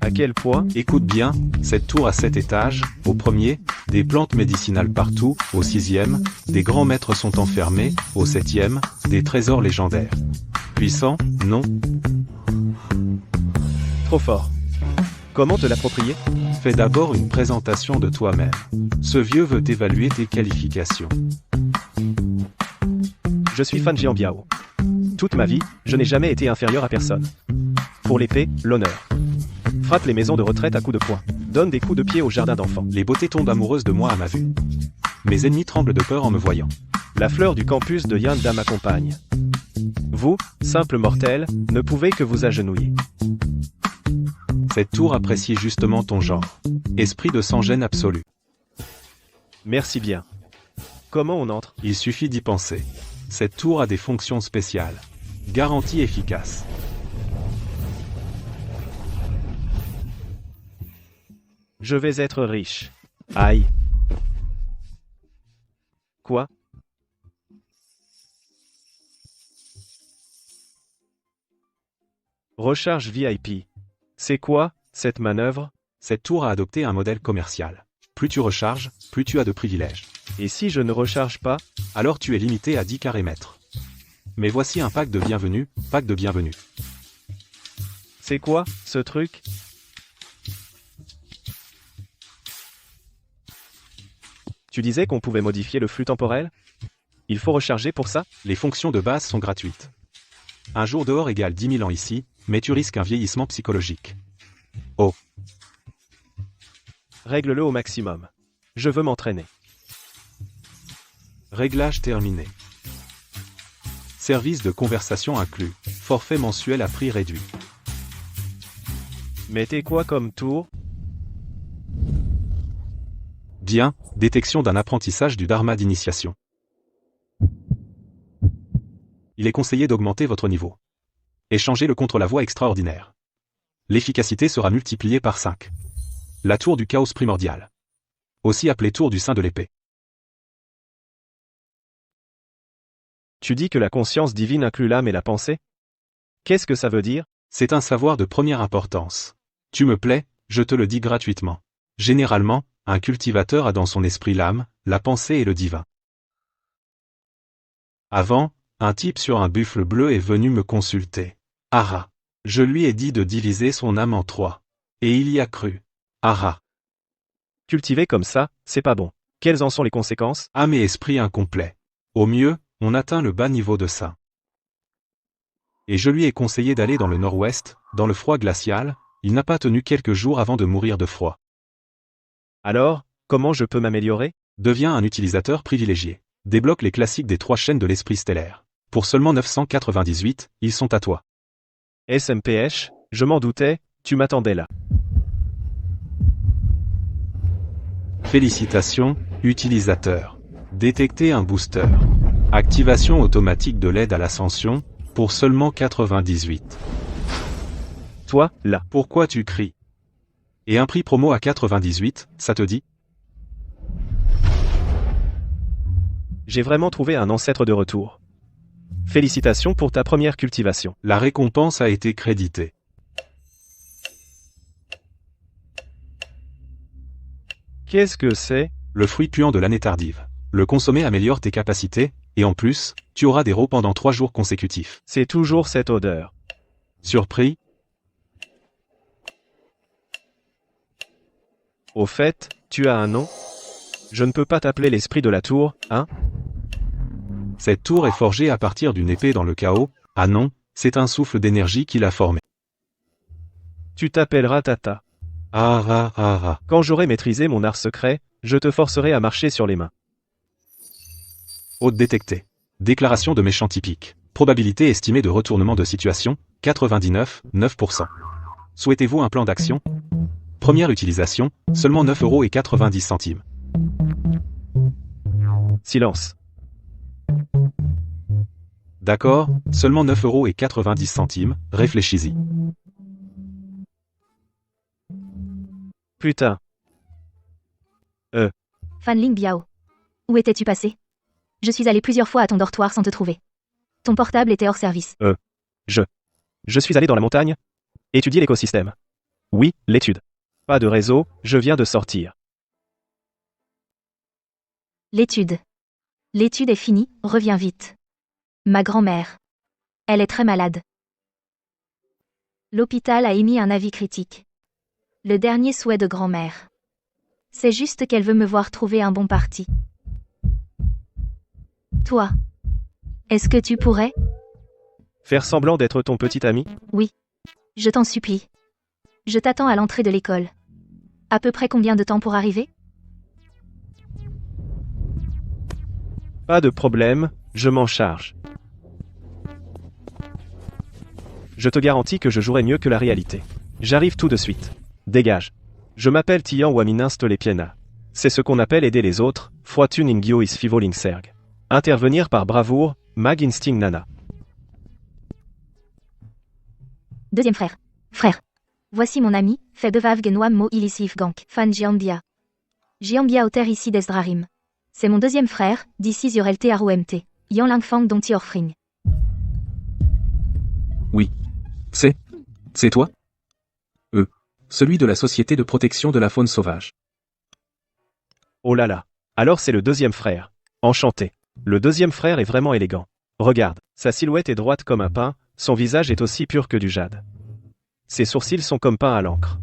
À quel point? Écoute bien, cette tour a 7 étages. Au premier, des plantes médicinales partout. Au 6e, des grands maîtres sont enfermés. Au 7e, des trésors légendaires. Puissant, non? Trop fort. Comment te l'approprier? Fais d'abord une présentation de toi-même. Ce vieux veut évaluer tes qualifications. Je suis Fan Jianbiao. Toute ma vie, je n'ai jamais été inférieur à personne. Pour l'épée, l'honneur. Frappe les maisons de retraite à coups de poing. Donne des coups de pied au jardin d'enfants. Les beautés tombent amoureuses de moi à ma vue. Mes ennemis tremblent de peur en me voyant. La fleur du campus de Yanda m'accompagne. Vous, simple mortel, ne pouvez que vous agenouiller. Cette tour apprécie justement ton genre. Esprit de sans-gêne absolu. Merci bien. Comment on entre? Il suffit d'y penser. Cette tour a des fonctions spéciales. Garantie efficace. Je vais être riche. Aïe. Quoi? Recharge VIP. C'est quoi, cette manœuvre? Cette tour a adopté un modèle commercial. Plus tu recharges, plus tu as de privilèges. Et si je ne recharge pas? Alors tu es limité à 10 carrés mètres. Mais voici un pack de bienvenue, pack de bienvenue. C'est quoi, ce truc? Tu disais qu'on pouvait modifier le flux temporel? Il faut recharger pour ça? Les fonctions de base sont gratuites. Un jour dehors égale 10 000 ans ici, mais tu risques un vieillissement psychologique. Oh. Règle-le au maximum. Je veux m'entraîner. Réglage terminé. Service de conversation inclus. Forfait mensuel à prix réduit. Mettez quoi comme tour? Bien, détection d'un apprentissage du dharma d'initiation. Il est conseillé d'augmenter votre niveau. Échangez-le contre la voie extraordinaire. L'efficacité sera multipliée par 5. La tour du chaos primordial. Aussi appelée tour du sein de l'épée. Tu dis que la conscience divine inclut l'âme et la pensée? Qu'est-ce que ça veut dire? C'est un savoir de première importance. Tu me plais, je te le dis gratuitement. Généralement, un cultivateur a dans son esprit l'âme, la pensée et le divin. Avant, un type sur un buffle bleu est venu me consulter. Ara. Je lui ai dit de diviser son âme en 3. Et il y a cru. Ara. Cultiver comme ça, c'est pas bon. Quelles en sont les conséquences? Âme et esprit incomplet. Au mieux, on atteint le bas niveau de ça. Et je lui ai conseillé d'aller dans le nord-ouest, dans le froid glacial, il n'a pas tenu quelques jours avant de mourir de froid. Alors, comment je peux m'améliorer? Deviens un utilisateur privilégié. Débloque les classiques des 3 chaînes de l'esprit stellaire. Pour seulement 998, ils sont à toi. SMPH, je m'en doutais, tu m'attendais là. Félicitations, utilisateur. Détecter un booster. Activation automatique de l'aide à l'ascension, pour seulement 98. Toi, là. Pourquoi tu cries? Et un prix promo à 98, ça te dit? J'ai vraiment trouvé un ancêtre de retour. Félicitations pour ta première cultivation. La récompense a été créditée. Qu'est-ce que c'est? Le fruit puant de l'année tardive. Le consommer améliore tes capacités, et en plus, tu auras des rots pendant 3 jours consécutifs. C'est toujours cette odeur. Surpris? Au fait, tu as un nom? Je ne peux pas t'appeler l'esprit de la tour, hein? Cette tour est forgée à partir d'une épée dans le chaos. Ah non, c'est un souffle d'énergie qui l'a formée. Tu t'appelleras Tata. Ah ah ah ah. Quand j'aurai maîtrisé mon art secret, je te forcerai à marcher sur les mains. Hôte détectée. Déclaration de méchant typique. Probabilité estimée de retournement de situation, 99,9%. Souhaitez-vous un plan d'action? Première utilisation, seulement 9,90 €. Silence. D'accord, seulement 9,90 €, réfléchis-y. Putain. Fanling Biao. Où étais-tu passé? Je suis allé plusieurs fois à ton dortoir sans te trouver. Ton portable était hors service. Je suis allé dans la montagne. Étudier l'écosystème. Oui, l'étude. Pas de réseau, je viens de sortir. L'étude. L'étude est finie, reviens vite. Ma grand-mère. Elle est très malade. L'hôpital a émis un avis critique. Le dernier souhait de grand-mère. C'est juste qu'elle veut me voir trouver un bon parti. Toi. Est-ce que tu pourrais? Faire semblant d'être ton petit ami? Je t'en supplie. Je t'attends à l'entrée de l'école. À peu près combien de temps pour arriver? Pas de problème, je m'en charge. Je te garantis que je jouerai mieux que la réalité. J'arrive tout de suite. Dégage. Je m'appelle Tian Waminins Lepiena. C'est ce qu'on appelle aider les autres, Foitun Ingyo is Fivoling Serg. Intervenir par bravoure, Mag Instinct Nana. Deuxième frère. Frère. Voici mon ami, Febevav Genoam Mo Ilisif Gank, Fan Jiambia. Jiambia Oter ici Desdrarim. C'est mon deuxième frère, d'ici Yorelte Arumt. Yan Langfang Donti Orfring. Oui. C'est toi? Celui de la Société de protection de la faune sauvage. Oh là là. Alors c'est le deuxième frère. Enchanté. Le deuxième frère est vraiment élégant. Regarde, Sa silhouette est droite comme un pin, son visage est aussi pur que du jade. Ses sourcils sont comme peints à l'encre.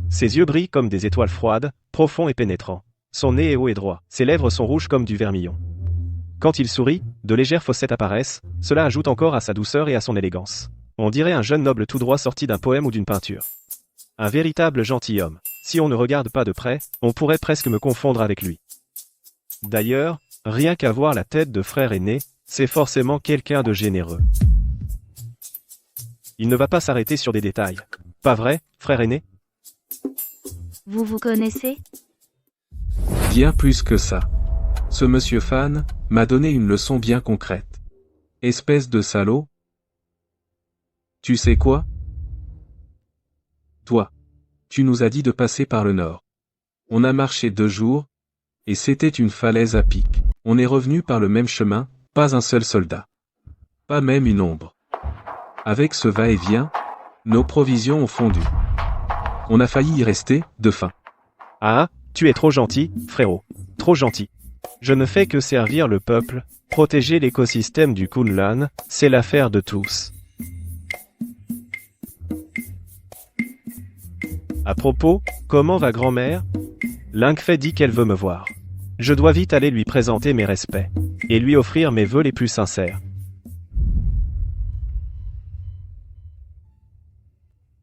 Ses yeux brillent comme des étoiles froides, profonds et pénétrants. Son nez est haut et droit, ses lèvres sont rouges comme du vermillon. Quand il sourit, de légères fossettes apparaissent, cela ajoute encore à sa douceur et à son élégance. On dirait un jeune noble tout droit sorti d'un poème ou d'une peinture. Un véritable gentilhomme. Si on ne regarde pas de près, on pourrait presque me confondre avec lui. D'ailleurs, rien qu'à voir la tête de frère aîné, c'est forcément quelqu'un de généreux. Il ne va pas s'arrêter sur des détails. Pas vrai, frère aîné? Vous vous connaissez? Bien plus que ça. Ce monsieur Fan m'a donné une leçon bien concrète. Espèce de salaud. Tu sais quoi? Toi. Tu nous as dit de passer par le nord. On a marché 2 jours, et c'était une falaise à pic. On est revenu par le même chemin, pas un seul soldat. Pas même une ombre. Avec ce va-et-vient, nos provisions ont fondu. On a failli y rester, de faim. Ah, tu es trop gentil, frérot. Trop gentil. Je ne fais que servir le peuple, protéger l'écosystème du Kunlun, c'est l'affaire de tous. À propos, comment va grand-mère? Lingfei dit qu'elle veut me voir. Je dois vite aller lui présenter mes respects, et lui offrir mes vœux les plus sincères.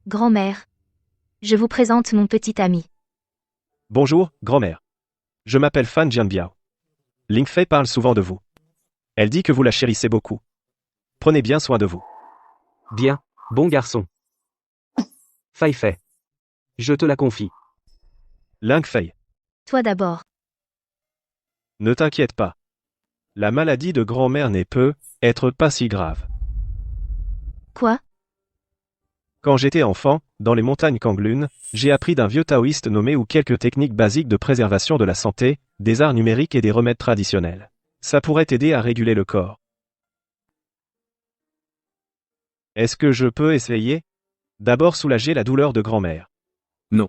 Grand-mère. Je vous présente mon petit ami. Bonjour, grand-mère. Je m'appelle Fan Jianbiao. Lingfei parle souvent de vous. Elle dit que vous la chérissez beaucoup. Prenez bien soin de vous. Bien, bon garçon. Fei Fei. Je te la confie. Lingfei, Toi d'abord. ne t'inquiète pas. La maladie de grand-mère n'est être pas si grave. Quoi? Quand j'étais enfant, dans les montagnes Kanglun, j'ai appris d'un vieux taoïste nommé ou quelques techniques basiques de préservation de la santé, des arts numériques et des remèdes traditionnels. Ça pourrait t'aider à réguler le corps. Est-ce que je peux essayer? D'abord soulager la douleur de grand-mère. Non.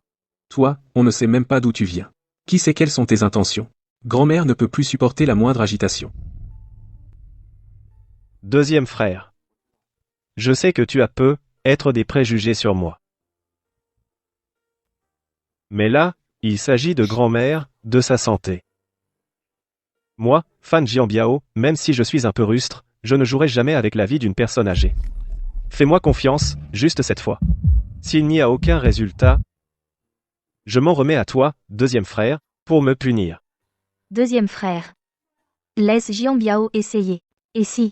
Toi, on ne sait même pas d'où tu viens. Qui sait quelles sont tes intentions? Grand-mère ne peut plus supporter la moindre agitation. Deuxième frère. Je sais que tu as être des préjugés sur moi. Mais là, il s'agit de grand-mère, de sa santé. Moi, Fan Jianbiao, même si je suis un peu rustre, je ne jouerai jamais avec la vie d'une personne âgée. Fais-moi confiance, juste cette fois. S'il n'y a aucun résultat, je m'en remets à toi, deuxième frère, pour me punir. Deuxième frère. Laisse Jianbiao essayer. Et si?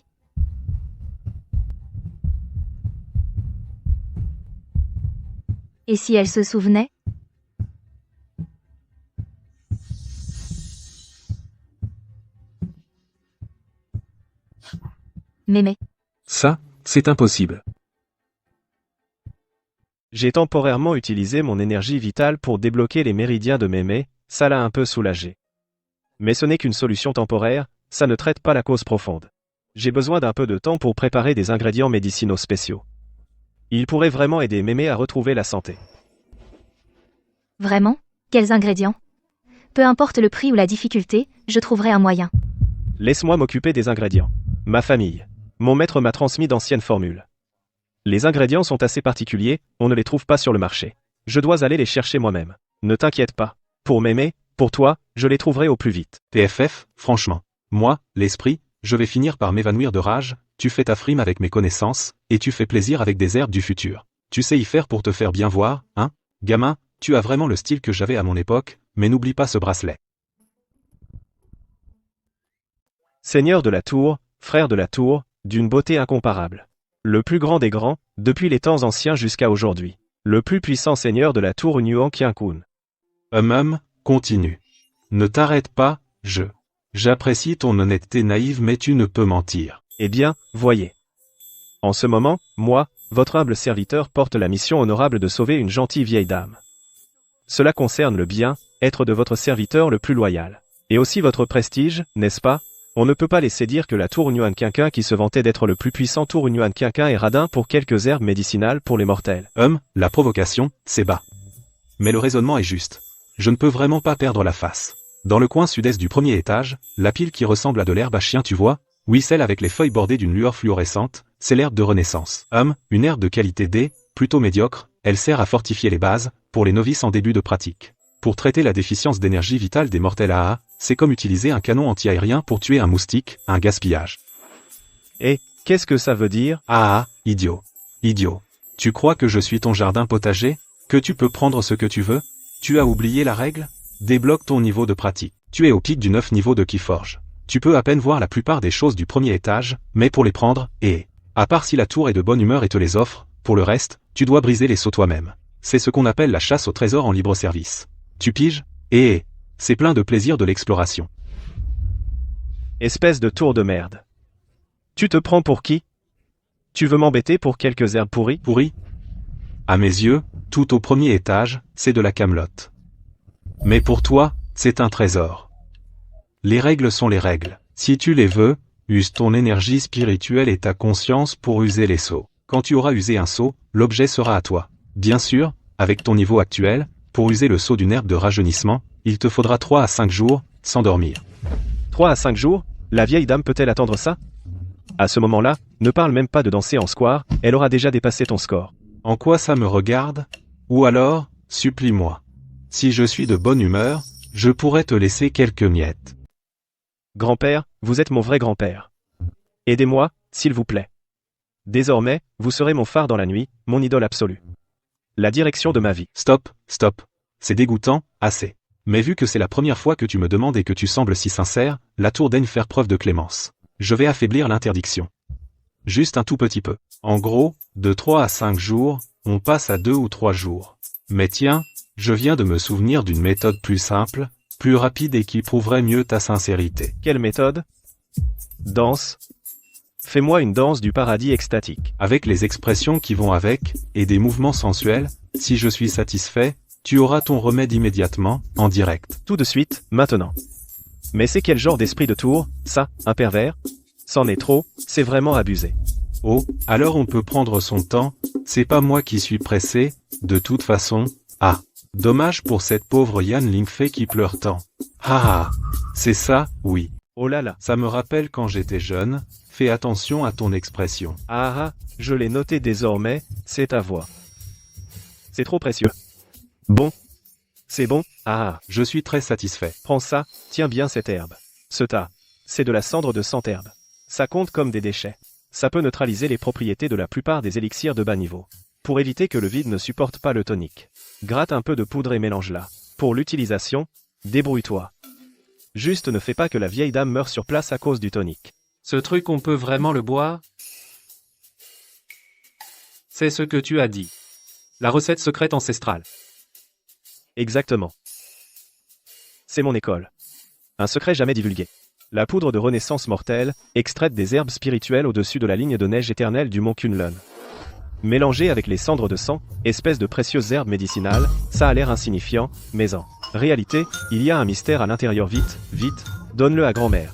Et si elle se souvenait? Mémé. Ça, c'est impossible. J'ai temporairement utilisé mon énergie vitale pour débloquer les méridiens de Mémé, ça l'a un peu soulagé. Mais ce n'est qu'une solution temporaire, ça ne traite pas la cause profonde. J'ai besoin d'un peu de temps pour préparer des ingrédients médicinaux spéciaux. Il pourrait vraiment aider Mémé à retrouver la santé. Vraiment? Quels ingrédients? Peu importe le prix ou la difficulté, je trouverai un moyen. Laisse-moi m'occuper des ingrédients. Ma famille. Mon maître m'a transmis d'anciennes formules. Les ingrédients sont assez particuliers, on ne les trouve pas sur le marché. Je dois aller les chercher moi-même. Ne t'inquiète pas. Pour Mémé, pour toi, je les trouverai au plus vite. TFF, franchement. Moi, l'esprit, je vais finir par m'évanouir de rage, tu fais ta frime avec mes connaissances, et tu fais plaisir avec des herbes du futur. Tu sais y faire pour te faire bien voir, hein? Gamin, tu as vraiment le style que j'avais à mon époque, mais n'oublie pas ce bracelet. Seigneur de la Tour, frère de la Tour, d'une beauté incomparable. Le plus grand des grands, depuis les temps anciens jusqu'à aujourd'hui. Le plus puissant seigneur de la Tour Nuan Qiankun. Continue. Ne t'arrête pas, J'apprécie ton honnêteté naïve mais tu ne peux mentir. Eh bien, voyez. En ce moment, moi, votre humble serviteur porte la mission honorable de sauver une gentille vieille dame. Cela concerne le bien, être de votre serviteur le plus loyal. Et aussi votre prestige, n'est-ce pas? On ne peut pas laisser dire que la tour Yuan Qinqin qui se vantait d'être le plus puissant tour Yuan Qinqin est radin pour quelques herbes médicinales pour les mortels. La provocation, c'est bas. Mais le raisonnement est juste. Je ne peux vraiment pas perdre la face. Dans le coin sud-est du premier étage, la pile qui ressemble à de l'herbe à chien tu vois, Oui, celle avec les feuilles bordées d'une lueur fluorescente, c'est l'herbe de renaissance. Une herbe de qualité D, plutôt médiocre, elle sert à fortifier les bases, pour les novices en début de pratique. Pour traiter la déficience d'énergie vitale des mortels AA, c'est comme utiliser un canon anti-aérien pour tuer un moustique, un gaspillage. Et, qu'est-ce que ça veut dire? Ah, idiot. Idiot. Tu crois que je suis ton jardin potager? Que tu peux prendre ce que tu veux? Tu as oublié la règle? Débloque ton niveau de pratique. Tu es au pic du 9 niveau de Keyforge. Tu peux à peine voir la plupart des choses du premier étage, mais pour les prendre, à part si la tour est de bonne humeur et te les offre, pour le reste, tu dois briser les seaux toi-même. C'est ce qu'on appelle la chasse au trésor en libre service. Tu piges? C'est plein de plaisir de l'exploration. Espèce de tour de merde. Tu te prends pour qui? Tu veux m'embêter pour quelques herbes pourries? Pourri? À mes yeux, tout au premier étage, c'est de la camelote. Mais pour toi, c'est un trésor. Les règles sont les règles. Si tu les veux, use ton énergie spirituelle et ta conscience pour user les seaux. Quand tu auras usé un seau, l'objet sera à toi. Bien sûr, avec ton niveau actuel, pour user le seau d'une herbe de rajeunissement, il te faudra 3 à 5 jours, sans dormir. 3 à 5 jours? La vieille dame peut-elle attendre ça? À ce moment-là, ne parle même pas de danser en square, elle aura déjà dépassé ton score. En quoi ça me regarde? Ou alors, supplie-moi. Si je suis de bonne humeur, je pourrais te laisser quelques miettes. Grand-père, vous êtes mon vrai grand-père. Aidez-moi, s'il vous plaît. Désormais, vous serez mon phare dans la nuit, mon idole absolue. La direction de ma vie. Stop. C'est dégoûtant, assez. Mais vu que c'est la première fois que tu me demandes et que tu sembles si sincère, la tour daigne faire preuve de clémence. Je vais affaiblir l'interdiction. Juste un tout petit peu. En gros, de 3 à 5 jours, on passe à 2 ou 3 jours. Mais tiens, je viens de me souvenir d'une méthode plus simple, plus rapide et qui prouverait mieux ta sincérité. Quelle méthode? Danse. Fais-moi une danse du paradis extatique. Avec les expressions qui vont avec, et des mouvements sensuels, si je suis satisfait, tu auras ton remède immédiatement, en direct. Tout de suite, maintenant. Mais c'est quel genre d'esprit de tour, ça, un pervers? C'en est trop, c'est vraiment abusé. Oh, alors on peut prendre son temps, c'est pas moi qui suis pressé, de toute façon. Ah, dommage pour cette pauvre Yan Lingfei qui pleure tant. Ah, c'est ça, oui. Oh là là. Ça me rappelle quand j'étais jeune, fais attention à ton expression. Ah, je l'ai noté désormais, c'est ta voix. C'est trop précieux. Bon. C'est bon? Ah, je suis très satisfait. Prends ça, tiens bien cette herbe. Ce tas. C'est de la cendre de centherbe. Ça compte comme des déchets. Ça peut neutraliser les propriétés de la plupart des élixirs de bas niveau. Pour éviter que le vide ne supporte pas le tonique. Gratte un peu de poudre et mélange-la. Pour l'utilisation, débrouille-toi. Juste ne fais pas que la vieille dame meure sur place à cause du tonique. Ce truc on peut vraiment le boire? C'est ce que tu as dit. La recette secrète ancestrale. Exactement. C'est mon école. Un secret jamais divulgué. La poudre de renaissance mortelle, extraite des herbes spirituelles au-dessus de la ligne de neige éternelle du mont Kunlun. Mélangée avec les cendres de sang, espèce de précieuses herbes médicinales, ça a l'air insignifiant, mais en réalité, il y a un mystère à l'intérieur. Vite, donne-le à grand-mère.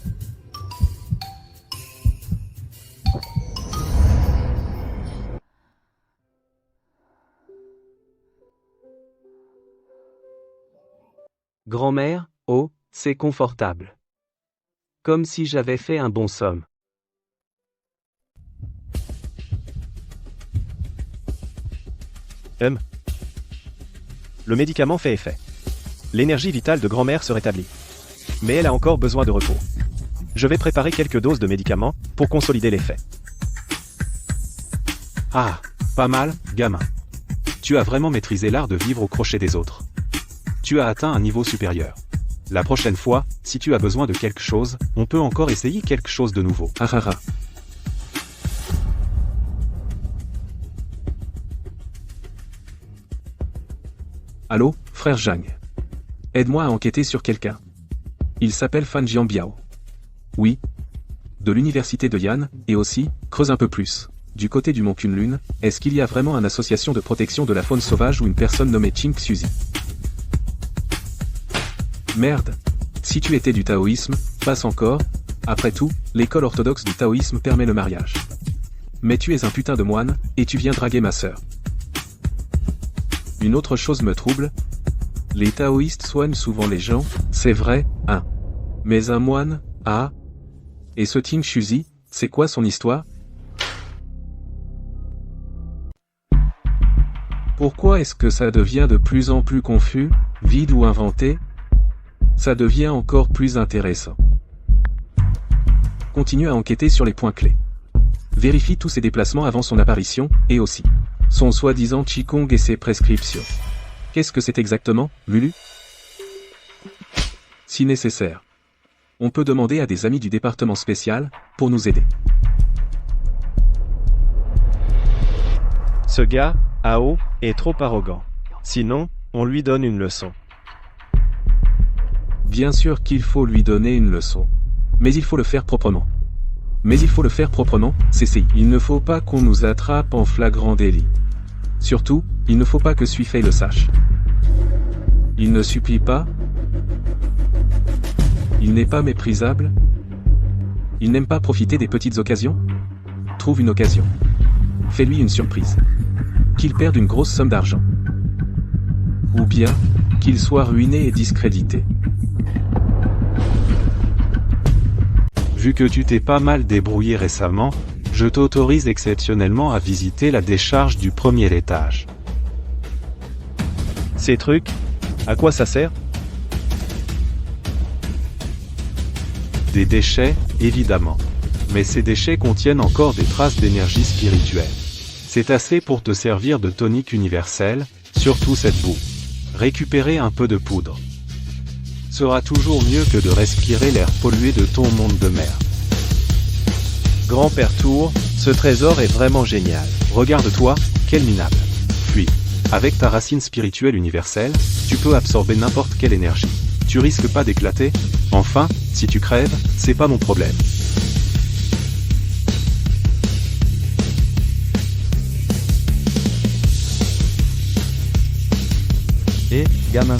Grand-mère, oh, c'est confortable. Comme si j'avais fait un bon somme. Le médicament fait effet. L'énergie vitale de grand-mère se rétablit. Mais elle a encore besoin de repos. Je vais préparer quelques doses de médicaments pour consolider l'effet. Ah, pas mal, gamin. Tu as vraiment maîtrisé l'art de vivre au crochet des autres. Tu as atteint un niveau supérieur. La prochaine fois, si tu as besoin de quelque chose, on peut encore essayer quelque chose de nouveau. Allô, frère Zhang. Aide-moi à enquêter sur quelqu'un. Il s'appelle Fan Jianbiao. Oui. De l'université de Yan, et aussi, creuse un peu plus. Du côté du mont Kunlun, est-ce qu'il y a vraiment une association de protection de la faune sauvage ou une personne nommée Ching Xuzi? Merde. Si tu étais du taoïsme, passe encore. Après tout, l'école orthodoxe du taoïsme permet le mariage. Mais tu es un putain de moine, et tu viens draguer ma sœur. Une autre chose me trouble. Les taoïstes soignent souvent les gens, c'est vrai, hein. Mais un moine, ah. Et ce Ting Shuzi, c'est quoi son histoire? Pourquoi est-ce que ça devient de plus en plus confus, vide ou inventé? Ça devient encore plus intéressant. Continue à enquêter sur les points clés. Vérifie tous ses déplacements avant son apparition, et aussi son soi-disant Qigong et ses prescriptions. Qu'est-ce que c'est exactement, Lulu? Si nécessaire, on peut demander à des amis du département spécial pour nous aider. Ce gars, Ao, est trop arrogant. Sinon, on lui donne une leçon. Bien sûr qu'il faut lui donner une leçon. Mais il faut le faire proprement. CCI. Il ne faut pas qu'on nous attrape en flagrant délit. Surtout, il ne faut pas que Suifei le sache. Il ne supplie pas. Il n'est pas méprisable. Il n'aime pas profiter des petites occasions. Trouve une occasion. Fais-lui une surprise. Qu'il perde une grosse somme d'argent. Ou bien, qu'il soit ruiné et discrédité. Vu que tu t'es pas mal débrouillé récemment, je t'autorise exceptionnellement à visiter la décharge du premier étage. Ces trucs, à quoi ça sert? Des déchets, évidemment. Mais ces déchets contiennent encore des traces d'énergie spirituelle. C'est assez pour te servir de tonique universel, surtout cette boue. Récupérer un peu de poudre sera toujours mieux que de respirer l'air pollué de ton monde de merde. Grand-père Tour, ce trésor est vraiment génial. Regarde-toi, quel minable. Puis, avec ta racine spirituelle universelle, tu peux absorber n'importe quelle énergie. Tu risques pas d'éclater. Enfin, si tu crèves, c'est pas mon problème. Hé, gamin.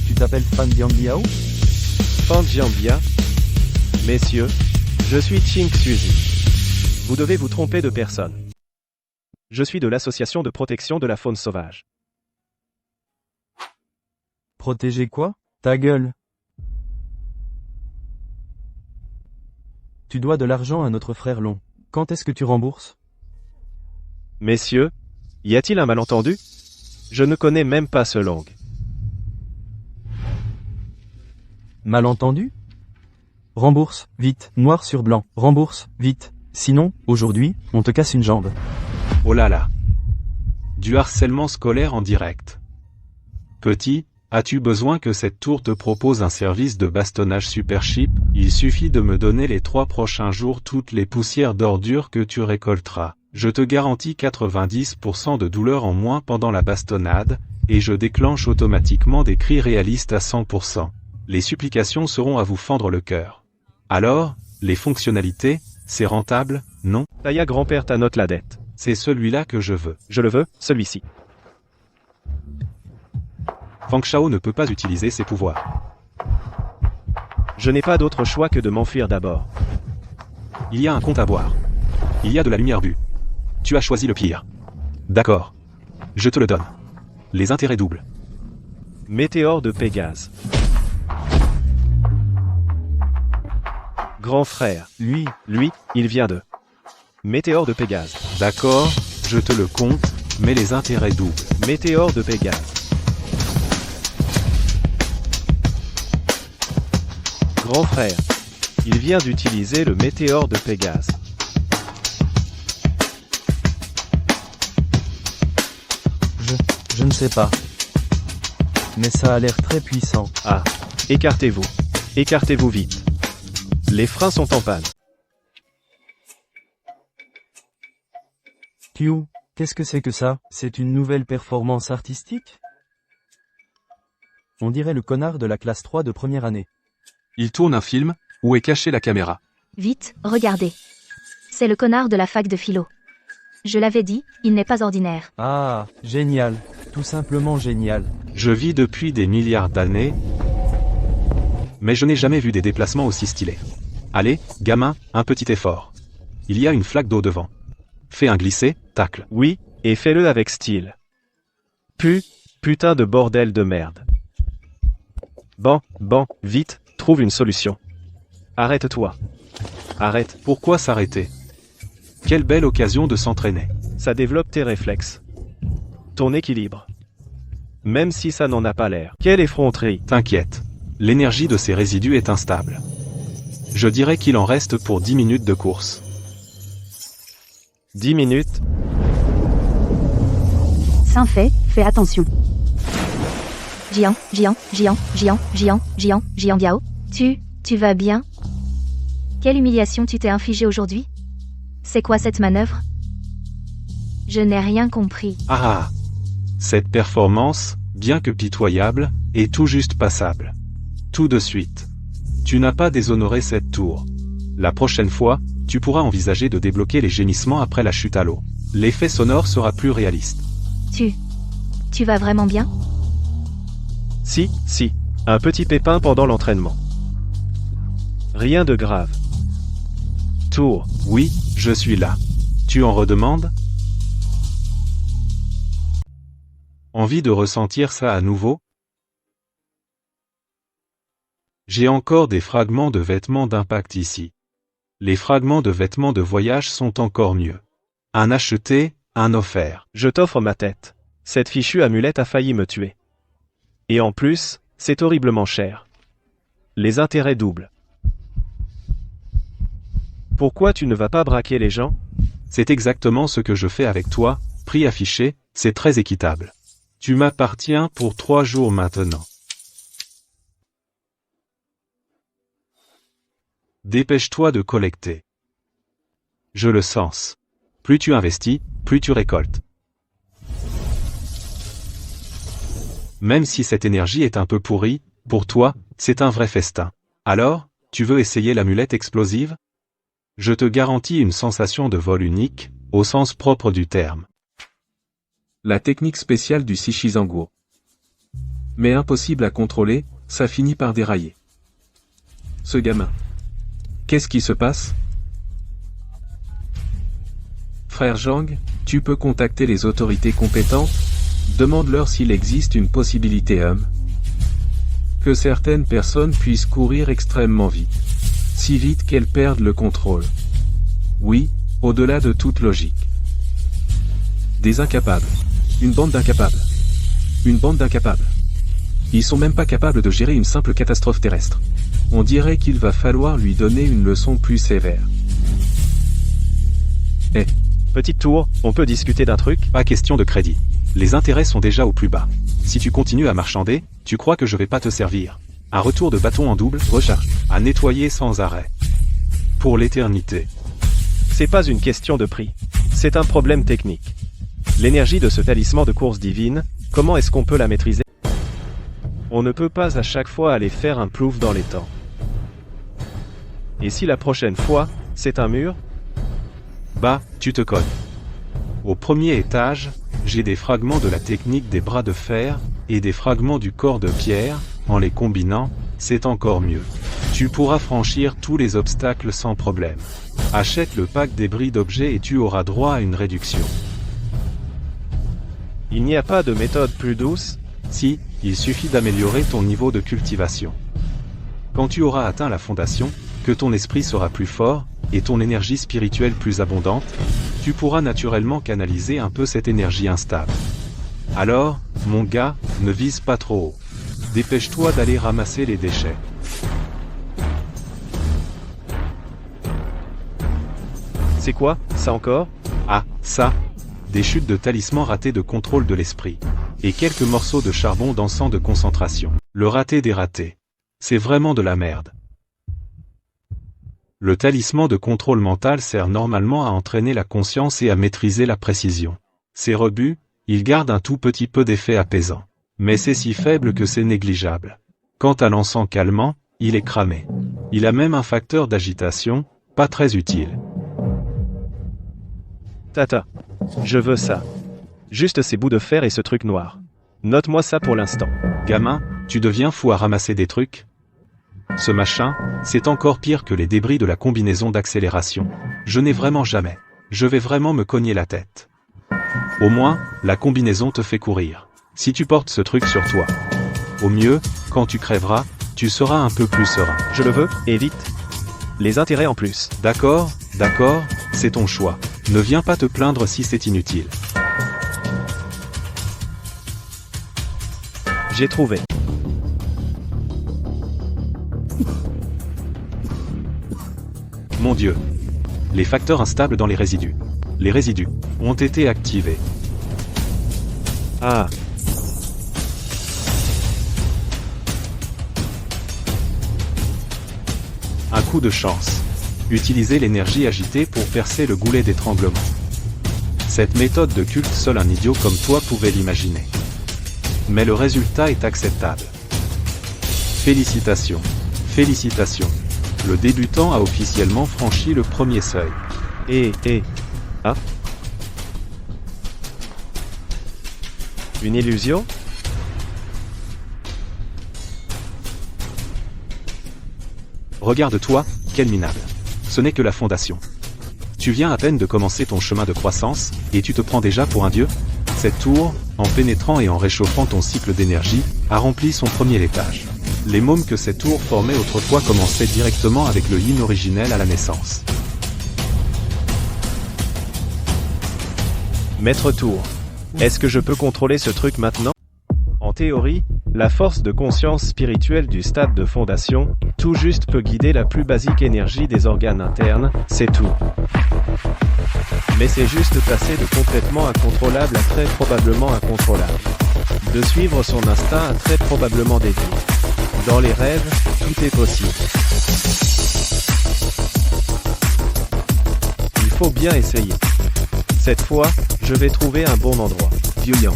Tu t'appelles Fan Dianbiao? Fan Jianbia. Messieurs, je suis Ting Suzy. Vous devez vous tromper de personne. Je suis de l'association de protection de la faune sauvage. Protéger quoi? Ta gueule. Tu dois de l'argent à notre frère Long. Quand est-ce que tu rembourses? Messieurs, y a-t-il un malentendu? Je ne connais même pas ce Long. Malentendu? Rembourse, vite, noir sur blanc, rembourse, vite. Sinon, aujourd'hui, on te casse une jambe. Oh là là. Du harcèlement scolaire en direct. Petit, as-tu besoin que cette tour te propose un service de bastonnage super cheap? Il suffit de me donner les 3 prochains jours toutes les poussières d'ordures que tu récolteras. Je te garantis 90% de douleur en moins pendant la bastonnade, et je déclenche automatiquement des cris réalistes à 100%. Les supplications seront à vous fendre le cœur. Alors, les fonctionnalités, c'est rentable, non? Taya grand-père t'annote la dette. C'est celui-là que je veux. Je le veux, celui-ci. Fang Shao ne peut pas utiliser ses pouvoirs. Je n'ai pas d'autre choix que de m'enfuir d'abord. Il y a un compte à boire. Il y a de la lumière vue. Tu as choisi le pire. D'accord. Je te le donne. Les intérêts doubles. Météore de Pégase. Grand frère, lui, il vient de Météore de Pégase. D'accord, je te le compte, mais les intérêts doubles. Météore de Pégase. Grand frère, il vient d'utiliser le météore de Pégase. Je ne sais pas. Mais ça a l'air très puissant. Ah, écartez-vous. Écartez-vous vite. Les freins sont en panne. Q, qu'est-ce que c'est que ça? C'est une nouvelle performance artistique? On dirait le connard de la classe 3 de première année. Il tourne un film, où est cachée la caméra. Vite, regardez. C'est le connard de la fac de philo. Je l'avais dit, il n'est pas ordinaire. Ah, génial. Tout simplement génial. Je vis depuis des milliards d'années, mais je n'ai jamais vu des déplacements aussi stylés. Allez, gamin, un petit effort. Il y a une flaque d'eau devant. Fais un glissé, tacle. Oui, et fais-le avec style. Putain de bordel de merde. Bon, vite, trouve une solution. Arrête-toi. Arrête, Pourquoi s'arrêter? Quelle belle occasion de s'entraîner. ça développe tes réflexes. Ton équilibre. Même si ça n'en a pas l'air. Quelle effronterie. T'inquiète. L'énergie de ces résidus est instable. Je dirais qu'il en reste pour 10 minutes de course. 10 minutes, Saint fait, fais attention. Jian Biao, tu vas bien? Quelle humiliation tu t'es infligée aujourd'hui? C'est quoi cette manœuvre? Je n'ai rien compris. Ah! Cette performance, bien que pitoyable, est tout juste passable. Tout de suite. Tu n'as pas déshonoré cette tour. La prochaine fois, tu pourras envisager de débloquer les gémissements après la chute à l'eau. L'effet sonore sera plus réaliste. Tu vas vraiment bien? si, un petit pépin pendant l'entraînement. Rien de grave. Tour, Oui, je suis là. Tu en redemandes? Envie de ressentir ça à nouveau? J'ai encore des fragments de vêtements d'impact ici. Les fragments de vêtements de voyage sont encore mieux. Un acheté, un offert. je t'offre ma tête. Cette fichue amulette a failli me tuer. Et en plus, c'est horriblement cher. Les intérêts doublent. Pourquoi tu ne vas pas braquer les gens? C'est exactement ce que je fais avec toi, prix affiché, c'est très équitable. Tu m'appartiens pour 3 jours maintenant. Dépêche-toi de collecter. Je le sens. Plus tu investis, plus tu récoltes. Même si cette énergie est un peu pourrie, pour toi, c'est un vrai festin. Alors, tu veux essayer l'amulette explosive? Je te garantis une sensation de vol unique, au sens propre du terme. La technique spéciale du Shichizanguo. Mais impossible à contrôler, ça finit par dérailler. Ce gamin. Qu'est-ce qui se passe? Frère Zhang, tu peux contacter les autorités compétentes? Demande-leur s'il existe une possibilité que certaines personnes puissent courir extrêmement vite. Si vite qu'elles perdent le contrôle. Oui, au-delà de toute logique. Des incapables. Une bande d'incapables. Une bande d'incapables. Ils sont même pas capables de gérer une simple catastrophe terrestre. On dirait qu'il va falloir lui donner une leçon plus sévère. Petite tour, on peut discuter d'un truc? Pas question de crédit. Les intérêts sont déjà au plus bas. Si tu continues à marchander, tu crois que je vais pas te servir. Un retour de bâton en double, recharge, à nettoyer sans arrêt. Pour l'éternité. C'est pas une question de prix. C'est un problème technique. L'énergie de ce talisman de course divine, comment est-ce qu'on peut la maîtriser? On ne peut pas à chaque fois aller faire un plouf dans les temps. Et si la prochaine fois, c'est un mur? Bah, tu te cognes. Au premier étage, j'ai des fragments de la technique des bras de fer, et des fragments du corps de pierre, en les combinant, c'est encore mieux. Tu pourras franchir tous les obstacles sans problème. Achète le pack débris d'objets et tu auras droit à une réduction. Il n'y a pas de méthode plus douce? Si, il suffit d'améliorer ton niveau de cultivation. Quand tu auras atteint la fondation, que ton esprit sera plus fort, et ton énergie spirituelle plus abondante, tu pourras naturellement canaliser un peu cette énergie instable. Alors, mon gars, ne vise pas trop haut. Dépêche-toi d'aller ramasser les déchets. C'est quoi, ça encore? Ah, ça. Des chutes de talismans ratés de contrôle de l'esprit. Et quelques morceaux de charbon d'encens de concentration. Le raté des ratés. C'est vraiment de la merde. Le talisman de contrôle mental sert normalement à entraîner la conscience et à maîtriser la précision. Ces rebuts, ils gardent un tout petit peu d'effet apaisant. Mais c'est si faible que c'est négligeable. Quant à l'encens calmant, il est cramé. Il a même un facteur d'agitation, pas très utile. Tata. Je veux ça. Juste ces bouts de fer et ce truc noir. Note-moi ça pour l'instant. Gamin, tu deviens fou à ramasser des trucs? Ce machin, c'est encore pire que les débris de la combinaison d'accélération. Je n'ai vraiment jamais. Je vais vraiment me cogner la tête. Au moins, la combinaison te fait courir. Si tu portes ce truc sur toi. Au mieux, quand tu crèveras, tu seras un peu plus serein. Je le veux, et vite. les intérêts en plus. D'accord, c'est ton choix. Ne viens pas te plaindre si c'est inutile. J'ai trouvé. Mon Dieu. Les facteurs instables dans les résidus. Les résidus ont été activés. Ah, Un coup de chance. Utilisez l'énergie agitée pour percer le goulet d'étranglement. Cette méthode de culte, seul un idiot comme toi pouvait l'imaginer. Mais le résultat est acceptable. Félicitations. Félicitations. Le débutant a officiellement franchi le premier seuil. Ah. Une illusion? Regarde-toi, quel minable. Ce n'est que la fondation. Tu viens à peine de commencer ton chemin de croissance, et tu te prends déjà pour un dieu? Cette tour, en pénétrant et en réchauffant ton cycle d'énergie, a rempli son premier étage. Les mômes que cette tour formait autrefois commençaient directement avec le yin originel à la naissance. Maître Tour. Est-ce que je peux contrôler ce truc maintenant? En théorie, la force de conscience spirituelle du stade de fondation, tout juste peut guider la plus basique énergie des organes internes, c'est tout. Mais c'est juste passer de complètement incontrôlable à très probablement incontrôlable. De suivre son instinct à très probablement dévié. Dans les rêves, tout est possible. Il faut bien essayer. Cette fois, je vais trouver un bon endroit. Vieux Yang.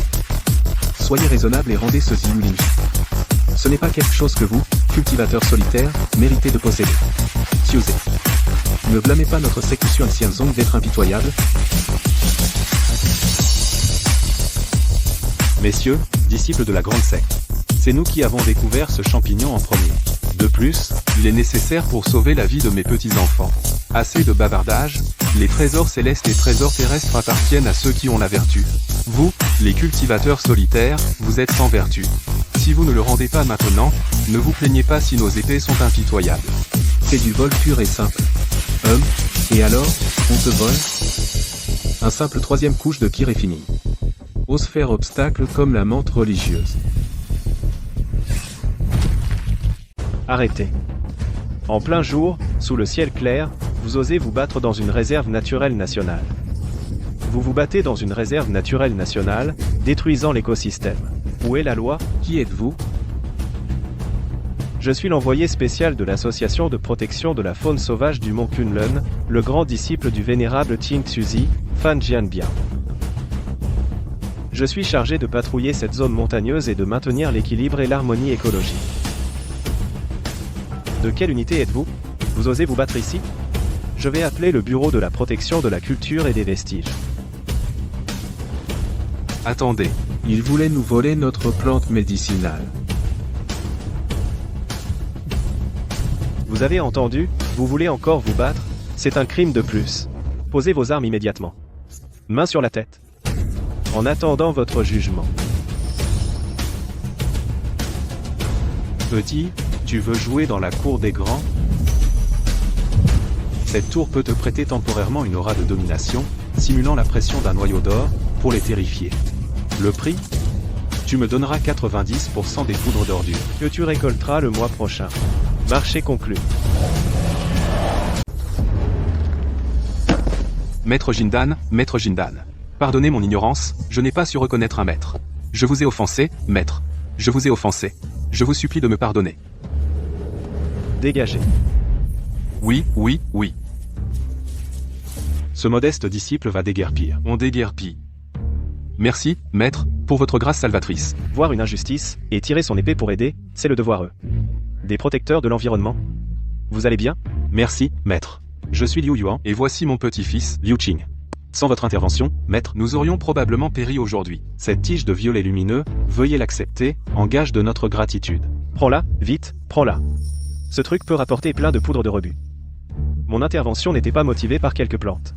Soyez raisonnable et rendez ce Ziyu. Ce n'est pas quelque chose que vous, cultivateur solitaire, méritez de posséder. Xiuzé. Ne blâmez pas notre sécussion Xianzong d'être impitoyable. Messieurs, disciples de la grande secte. C'est nous qui avons découvert ce champignon en premier. De plus, il est nécessaire pour sauver la vie de mes petits-enfants. Assez de bavardage, les trésors célestes et trésors terrestres appartiennent à ceux qui ont la vertu. Vous, les cultivateurs solitaires, vous êtes sans vertu. Si vous ne le rendez pas maintenant, ne vous plaignez pas si nos épées sont impitoyables. C'est du vol pur et simple. Et alors, on te vole? Un simple troisième couche de kir est fini. Ose faire obstacle comme la menthe religieuse. Arrêtez. En plein jour, sous le ciel clair, vous osez vous battre dans une réserve naturelle nationale. Vous vous battez dans une réserve naturelle nationale, détruisant l'écosystème. Où est la loi? Qui êtes-vous? Je suis l'envoyé spécial de l'association de protection de la faune sauvage du mont Kunlun, le grand disciple du vénérable Ting Tzuzi, Fan Jianbiao. Je suis chargé de patrouiller cette zone montagneuse et de maintenir l'équilibre et l'harmonie écologique. De quelle unité êtes-vous? Vous osez vous battre ici? Je vais appeler le bureau de la protection de la culture et des vestiges. Attendez. Il voulait nous voler notre plante médicinale. Vous avez entendu? Vous voulez encore vous battre? C'est un crime de plus. Posez vos armes immédiatement. Main sur la tête. En attendant votre jugement. Petit, tu veux jouer dans la cour des grands? Cette tour peut te prêter temporairement une aura de domination, simulant la pression d'un noyau d'or, pour les terrifier. Le prix? Tu me donneras 90% des poudres d'ordures que tu récolteras le mois prochain. Marché conclu. Maître Jindan, pardonnez mon ignorance, je n'ai pas su reconnaître un maître. Je vous ai offensé, maître. Je vous ai offensé. Je vous supplie de me pardonner. Dégagez. Oui. Ce modeste disciple va déguerpir. On déguerpit. Merci, maître, pour votre grâce salvatrice. Voir une injustice, et tirer son épée pour aider, c'est le devoir. Des protecteurs de l'environnement. Vous allez bien? Merci, maître. Je suis Liu Yuan, Et voici mon petit-fils, Liu Qing. Sans votre intervention, maître, nous aurions probablement péri aujourd'hui. cette tige de violet lumineux, veuillez l'accepter, en gage de notre gratitude. Prends-la, vite, prends-la. Ce truc peut rapporter plein de poudre de rebut. Mon intervention n'était pas motivée par quelques plantes.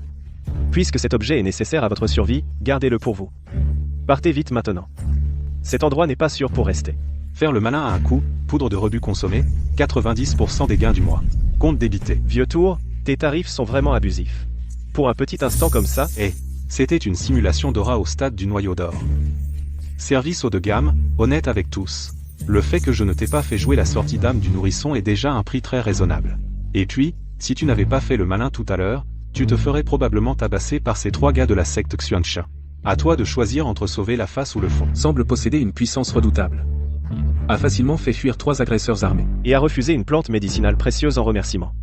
Puisque cet objet est nécessaire à votre survie, gardez-le pour vous. Partez vite maintenant. Cet endroit n'est pas sûr pour rester. Faire le malin à un coup, poudre de rebut consommée, 90% des gains du mois. compte débité. Vieux tour, tes tarifs sont vraiment abusifs. Pour un petit instant comme ça, C'était une simulation d'aura au stade du noyau d'or. Service haut de gamme, honnête avec tous. Le fait que je ne t'ai pas fait jouer la sortie d'âme du nourrisson est déjà un prix très raisonnable. Et puis, si tu n'avais pas fait le malin tout à l'heure, tu te ferais probablement tabasser par ces 3 gars de la secte Xuancha. À toi de choisir entre sauver la face ou le fond. Semble posséder une puissance redoutable. A facilement fait fuir 3 agresseurs armés. et a refusé une plante médicinale précieuse en remerciement.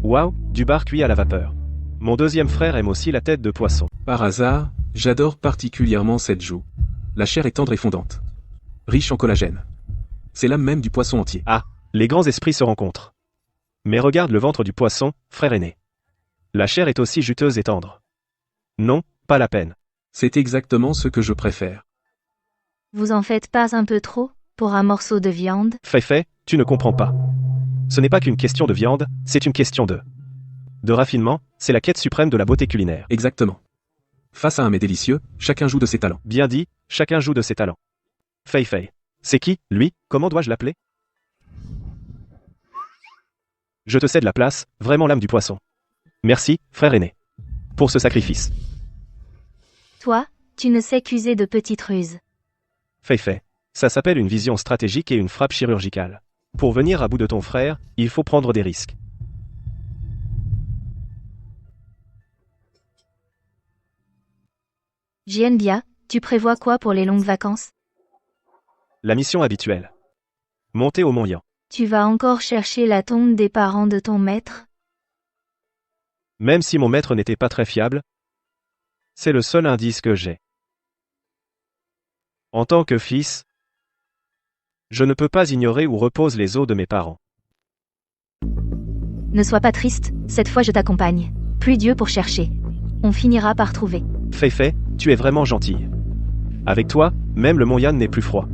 Waouh, du bar cuit à la vapeur. Mon deuxième frère aime aussi la tête de poisson. Par hasard, j'adore particulièrement cette joue. La chair est tendre et fondante. Riche en collagène. C'est l'âme même du poisson entier. Les grands esprits se rencontrent. Mais regarde le ventre du poisson, frère aîné. La chair est aussi juteuse et tendre. Non, pas la peine. C'est exactement ce que je préfère. Vous en faites pas un peu trop, pour un morceau de viande? Fait, tu ne comprends pas. Ce n'est pas qu'une question de viande, c'est une question de raffinement, c'est la quête suprême de la beauté culinaire. Exactement. Face à un mets délicieux, chacun joue de ses talents. Bien dit, chacun joue de ses talents. Fei. C'est qui, lui? Comment dois-je l'appeler? Je te cède la place, vraiment l'âme du poisson. Merci, frère aîné. Pour ce sacrifice. Toi, tu ne sais qu'user de petites ruses. Fei. Ça s'appelle une vision stratégique et une frappe chirurgicale. Pour venir à bout de ton frère, il faut prendre des risques. Jianbia, tu prévois quoi pour les longues vacances? La mission habituelle. Monter au Mont Yan. Tu vas encore chercher la tombe des parents de ton maître? Même si mon maître n'était pas très fiable, c'est le seul indice que j'ai. En tant que fils, je ne peux pas ignorer où reposent les os de mes parents. Ne sois pas triste, cette fois je t'accompagne. Plus Dieu pour chercher. On finira par trouver. Fei, tu es vraiment gentille. Avec toi, même le Mont Yan n'est plus froid.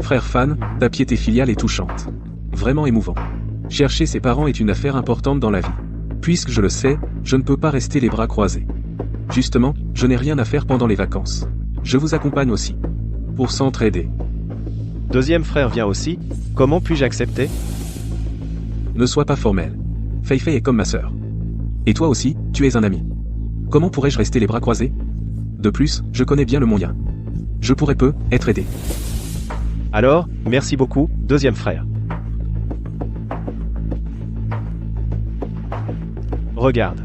Frère Fan, ta piété filiale est touchante. Vraiment émouvant. Chercher ses parents est une affaire importante dans la vie. Puisque je le sais, je ne peux pas rester les bras croisés. Justement, je n'ai rien à faire pendant les vacances. Je vous accompagne aussi. Pour s'entraider. Deuxième frère vient aussi, comment puis-je accepter? Ne sois pas formel. Fei est comme ma sœur. Et toi aussi, tu es un ami. Comment pourrais-je rester les bras croisés? De plus, je connais bien le Mont Yan. Je pourrais être aidé. Alors, merci beaucoup, deuxième frère. Regarde.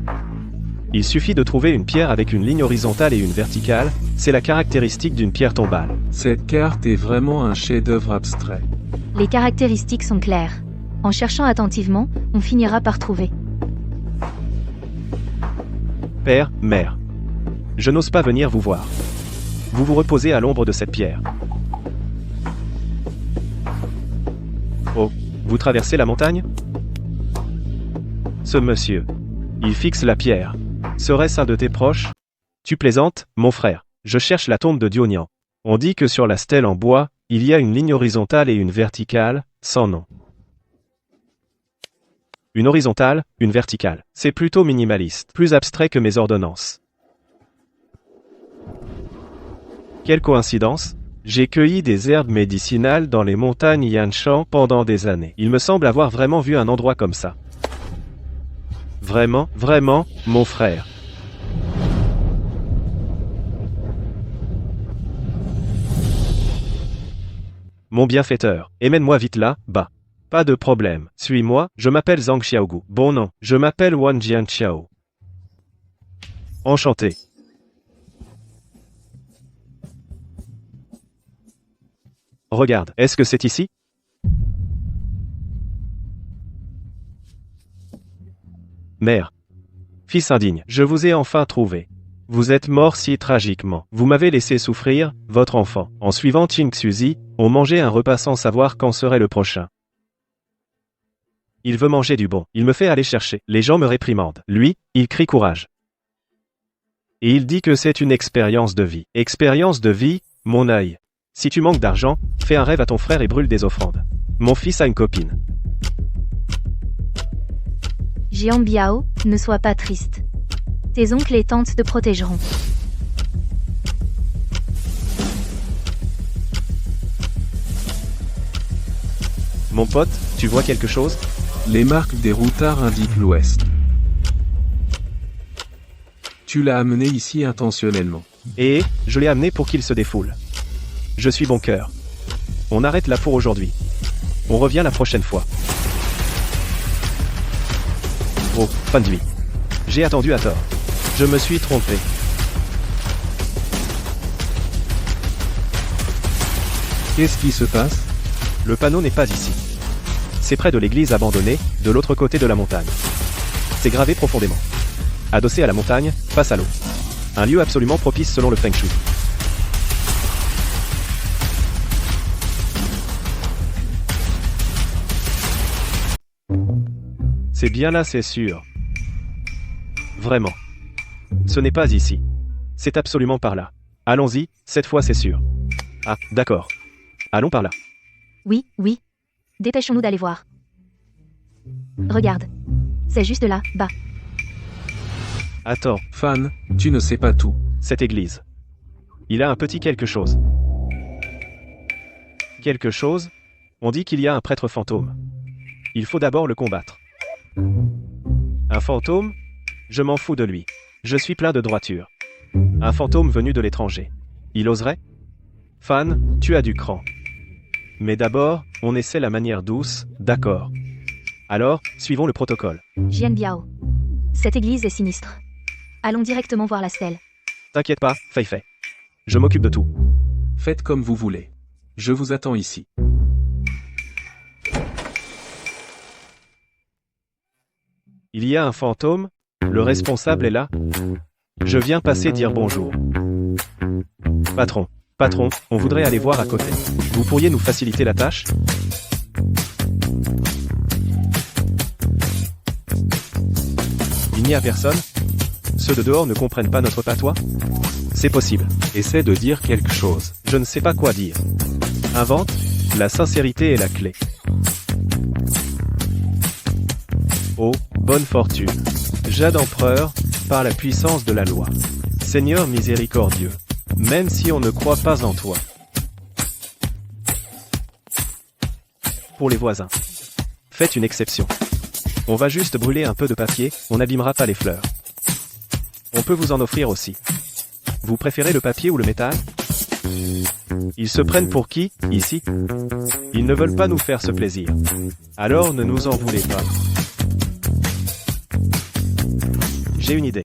Il suffit de trouver une pierre avec une ligne horizontale et une verticale, c'est la caractéristique d'une pierre tombale. Cette carte est vraiment un chef-d'œuvre abstrait. Les caractéristiques sont claires. En cherchant attentivement, on finira par trouver. Père, mère. Je n'ose pas venir vous voir. Vous vous reposez à l'ombre de cette pierre. Oh, vous traversez la montagne? Ce monsieur. Il fixe la pierre. Serait-ce un de tes proches? Tu plaisantes, mon frère. Je cherche la tombe de Dionian. On dit que sur la stèle en bois, il y a une ligne horizontale et une verticale, sans nom. Une horizontale, une verticale. C'est plutôt minimaliste, plus abstrait que mes ordonnances. Quelle coïncidence? J'ai cueilli des herbes médicinales dans les montagnes Yanshan pendant des années. Il me semble avoir vraiment vu un endroit comme ça. Vraiment, mon frère. Mon bienfaiteur, emmène-moi vite là, bas. Pas de problème, suis-moi, je m'appelle Zhang Xiaogu. Bon non, je m'appelle Wang Jianqiao. Enchanté. Regarde, est-ce que c'est ici? Mère. Fils indigne, je vous ai enfin trouvé. Vous êtes mort si tragiquement. Vous m'avez laissé souffrir, votre enfant. En suivant Qing Xuzi, on mangeait un repas sans savoir quand serait le prochain. Il veut manger du bon. Il me fait aller chercher. Les gens me réprimandent. Lui, il crie courage. Et il dit que c'est une expérience de vie. Expérience de vie, mon œil. Si tu manques d'argent, fais un rêve à ton frère et brûle des offrandes. Mon fils a une copine. Jianbiao, ne sois pas triste. Tes oncles et tantes te protégeront. Mon pote, tu vois quelque chose? Les marques des routards indiquent l'ouest. Tu l'as amené ici intentionnellement. Et je l'ai amené pour qu'il se défoule. Je suis bon cœur. On arrête là pour aujourd'hui. On revient la prochaine fois. Oh, fin de nuit. J'ai attendu à tort. Je me suis trompé. Qu'est-ce qui se passe? Le panneau n'est pas ici. C'est près de l'église abandonnée, de l'autre côté de la montagne. C'est gravé profondément. Adossé à la montagne, face à l'eau. Un lieu absolument propice selon le Feng Shui. C'est bien là, c'est sûr. Vraiment. Ce n'est pas ici. C'est absolument par là. Allons-y, cette fois c'est sûr. Ah, d'accord. Allons par là. Oui, oui. Dépêchons-nous d'aller voir. Regarde. C'est juste là, bas. Attends, Fan, tu ne sais pas tout. cette église. Il a un petit quelque chose. Quelque chose? On dit qu'il y a un prêtre fantôme. Il faut d'abord le combattre. Un fantôme? Je m'en fous de lui. Je suis plein de droiture. Un fantôme venu de l'étranger. Il oserait? Fan, tu as du cran. Mais d'abord, on essaie la manière douce, d'accord. Alors, suivons le protocole. Jian Biao. Cette église est sinistre. Allons directement voir la stèle. T'inquiète pas, Fei Fei. Je m'occupe de tout. Faites comme vous voulez. Je vous attends ici. Il y a un fantôme? Le responsable est là? Je viens passer dire bonjour. Patron, on voudrait aller voir à côté. Vous pourriez nous faciliter la tâche? Il n'y a personne? Ceux de dehors ne comprennent pas notre patois? C'est possible. Essaie de dire quelque chose. Je ne sais pas quoi dire. Invente, la sincérité est la clé. Oh, bonne fortune. Jade Empereur, par la puissance de la loi. Seigneur miséricordieux, même si on ne croit pas en toi. Pour les voisins. Faites une exception. On va juste brûler un peu de papier, on n'abîmera pas les fleurs. On peut vous en offrir aussi. Vous préférez le papier ou le métal? Ils se prennent pour qui, ici? Ils ne veulent pas nous faire ce plaisir. Alors ne nous en voulez pas. J'ai une idée.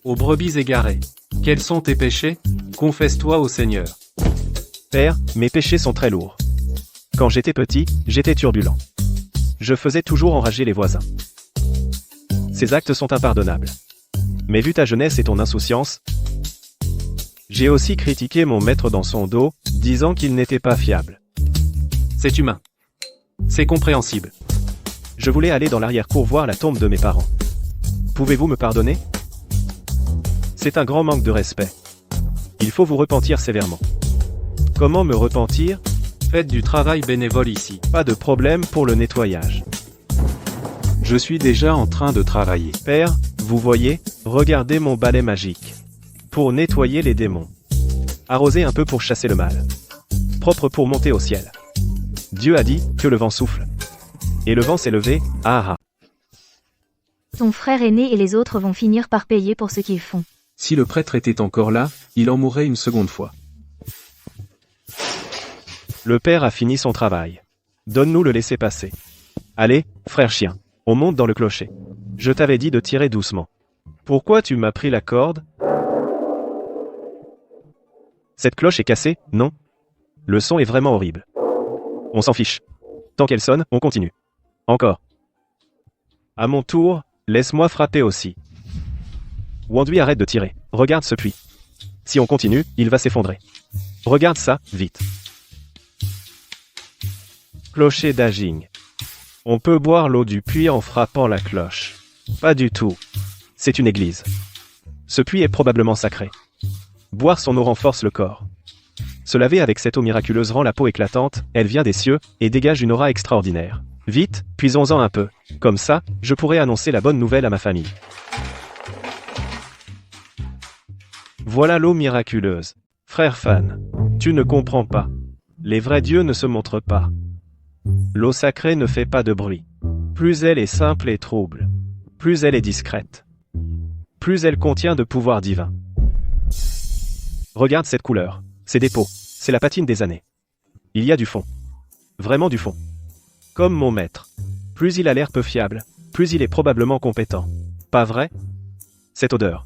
Ô brebis égarées, quels sont tes péchés? Confesse-toi au Seigneur. Père, mes péchés sont très lourds. Quand j'étais petit, j'étais turbulent. Je faisais toujours enrager les voisins. Ces actes sont impardonnables. Mais vu ta jeunesse et ton insouciance, j'ai aussi critiqué mon maître dans son dos, disant qu'il n'était pas fiable. C'est humain. C'est compréhensible. Je voulais aller dans l'arrière-cour voir la tombe de mes parents. Pouvez-vous me pardonner? C'est un grand manque de respect. Il faut vous repentir sévèrement. Comment me repentir? Faites du travail bénévole ici. Pas de problème pour le nettoyage. Je suis déjà en train de travailler. Père, vous voyez, regardez mon balai magique. Pour nettoyer les démons. Arroser un peu pour chasser le mal. Propre pour monter au ciel. Dieu a dit que le vent souffle. Et le vent s'est levé, ah ah. Ton frère aîné et les autres vont finir par payer pour ce qu'ils font. Si le prêtre était encore là, il en mourrait une seconde fois. Le père a fini son travail. Donne-nous le laissez-passer. Allez, frère chien, on monte dans le clocher. Je t'avais dit de tirer doucement. Pourquoi tu m'as pris la corde? Cette cloche est cassée, non? Le son est vraiment horrible. On s'en fiche. Tant qu'elle sonne, on continue. Encore. À mon tour, laisse-moi frapper aussi. Wandui arrête de tirer. Regarde ce puits. Si on continue, il va s'effondrer. Regarde ça, vite. Clocher d'Ajing. On peut boire l'eau du puits en frappant la cloche. Pas du tout. C'est une église. Ce puits est probablement sacré. Boire son eau renforce le corps. Se laver avec cette eau miraculeuse rend la peau éclatante, elle vient des cieux, et dégage une aura extraordinaire. Vite, puisons-en un peu. Comme ça, je pourrai annoncer la bonne nouvelle à ma famille. Voilà l'eau miraculeuse. Frère Fan, tu ne comprends pas. Les vrais dieux ne se montrent pas. L'eau sacrée ne fait pas de bruit. Plus elle est simple et trouble, plus elle est discrète, plus elle contient de pouvoir divin. Regarde cette couleur, c'est des pots, c'est la patine des années. Il y a du fond. Vraiment du fond. Comme mon maître. Plus il a l'air peu fiable, plus il est probablement compétent. Pas vrai? Cette odeur.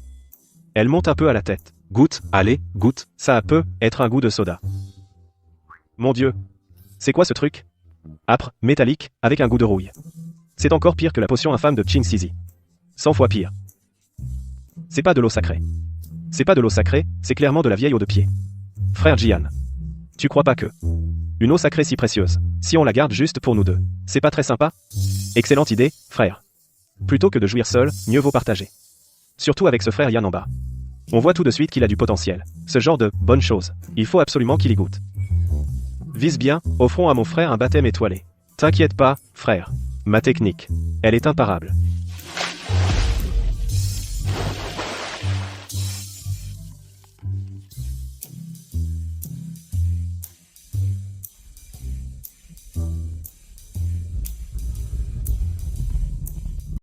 Elle monte un peu à la tête. Goûte, allez, goûte. Ça peut être un goût de soda. Mon Dieu. C'est quoi ce truc? Âpre, métallique, avec un goût de rouille. C'est encore pire que la potion infâme de Chin Sizi. 100 fois pire. C'est pas de l'eau sacrée. C'est pas de l'eau sacrée, c'est clairement de la vieille eau de pied. Frère Jian. Tu crois pas que une eau sacrée si précieuse, si on la garde juste pour nous deux, c'est pas très sympa? Excellente idée, frère. Plutôt que de jouir seul, mieux vaut partager. Surtout avec ce frère Yan en bas. On voit tout de suite qu'il a du potentiel. Ce genre de bonne chose. Il faut absolument qu'il y goûte. Vise bien, offrons à mon frère un baptême étoilé. T'inquiète pas, frère. Ma technique. Elle est imparable.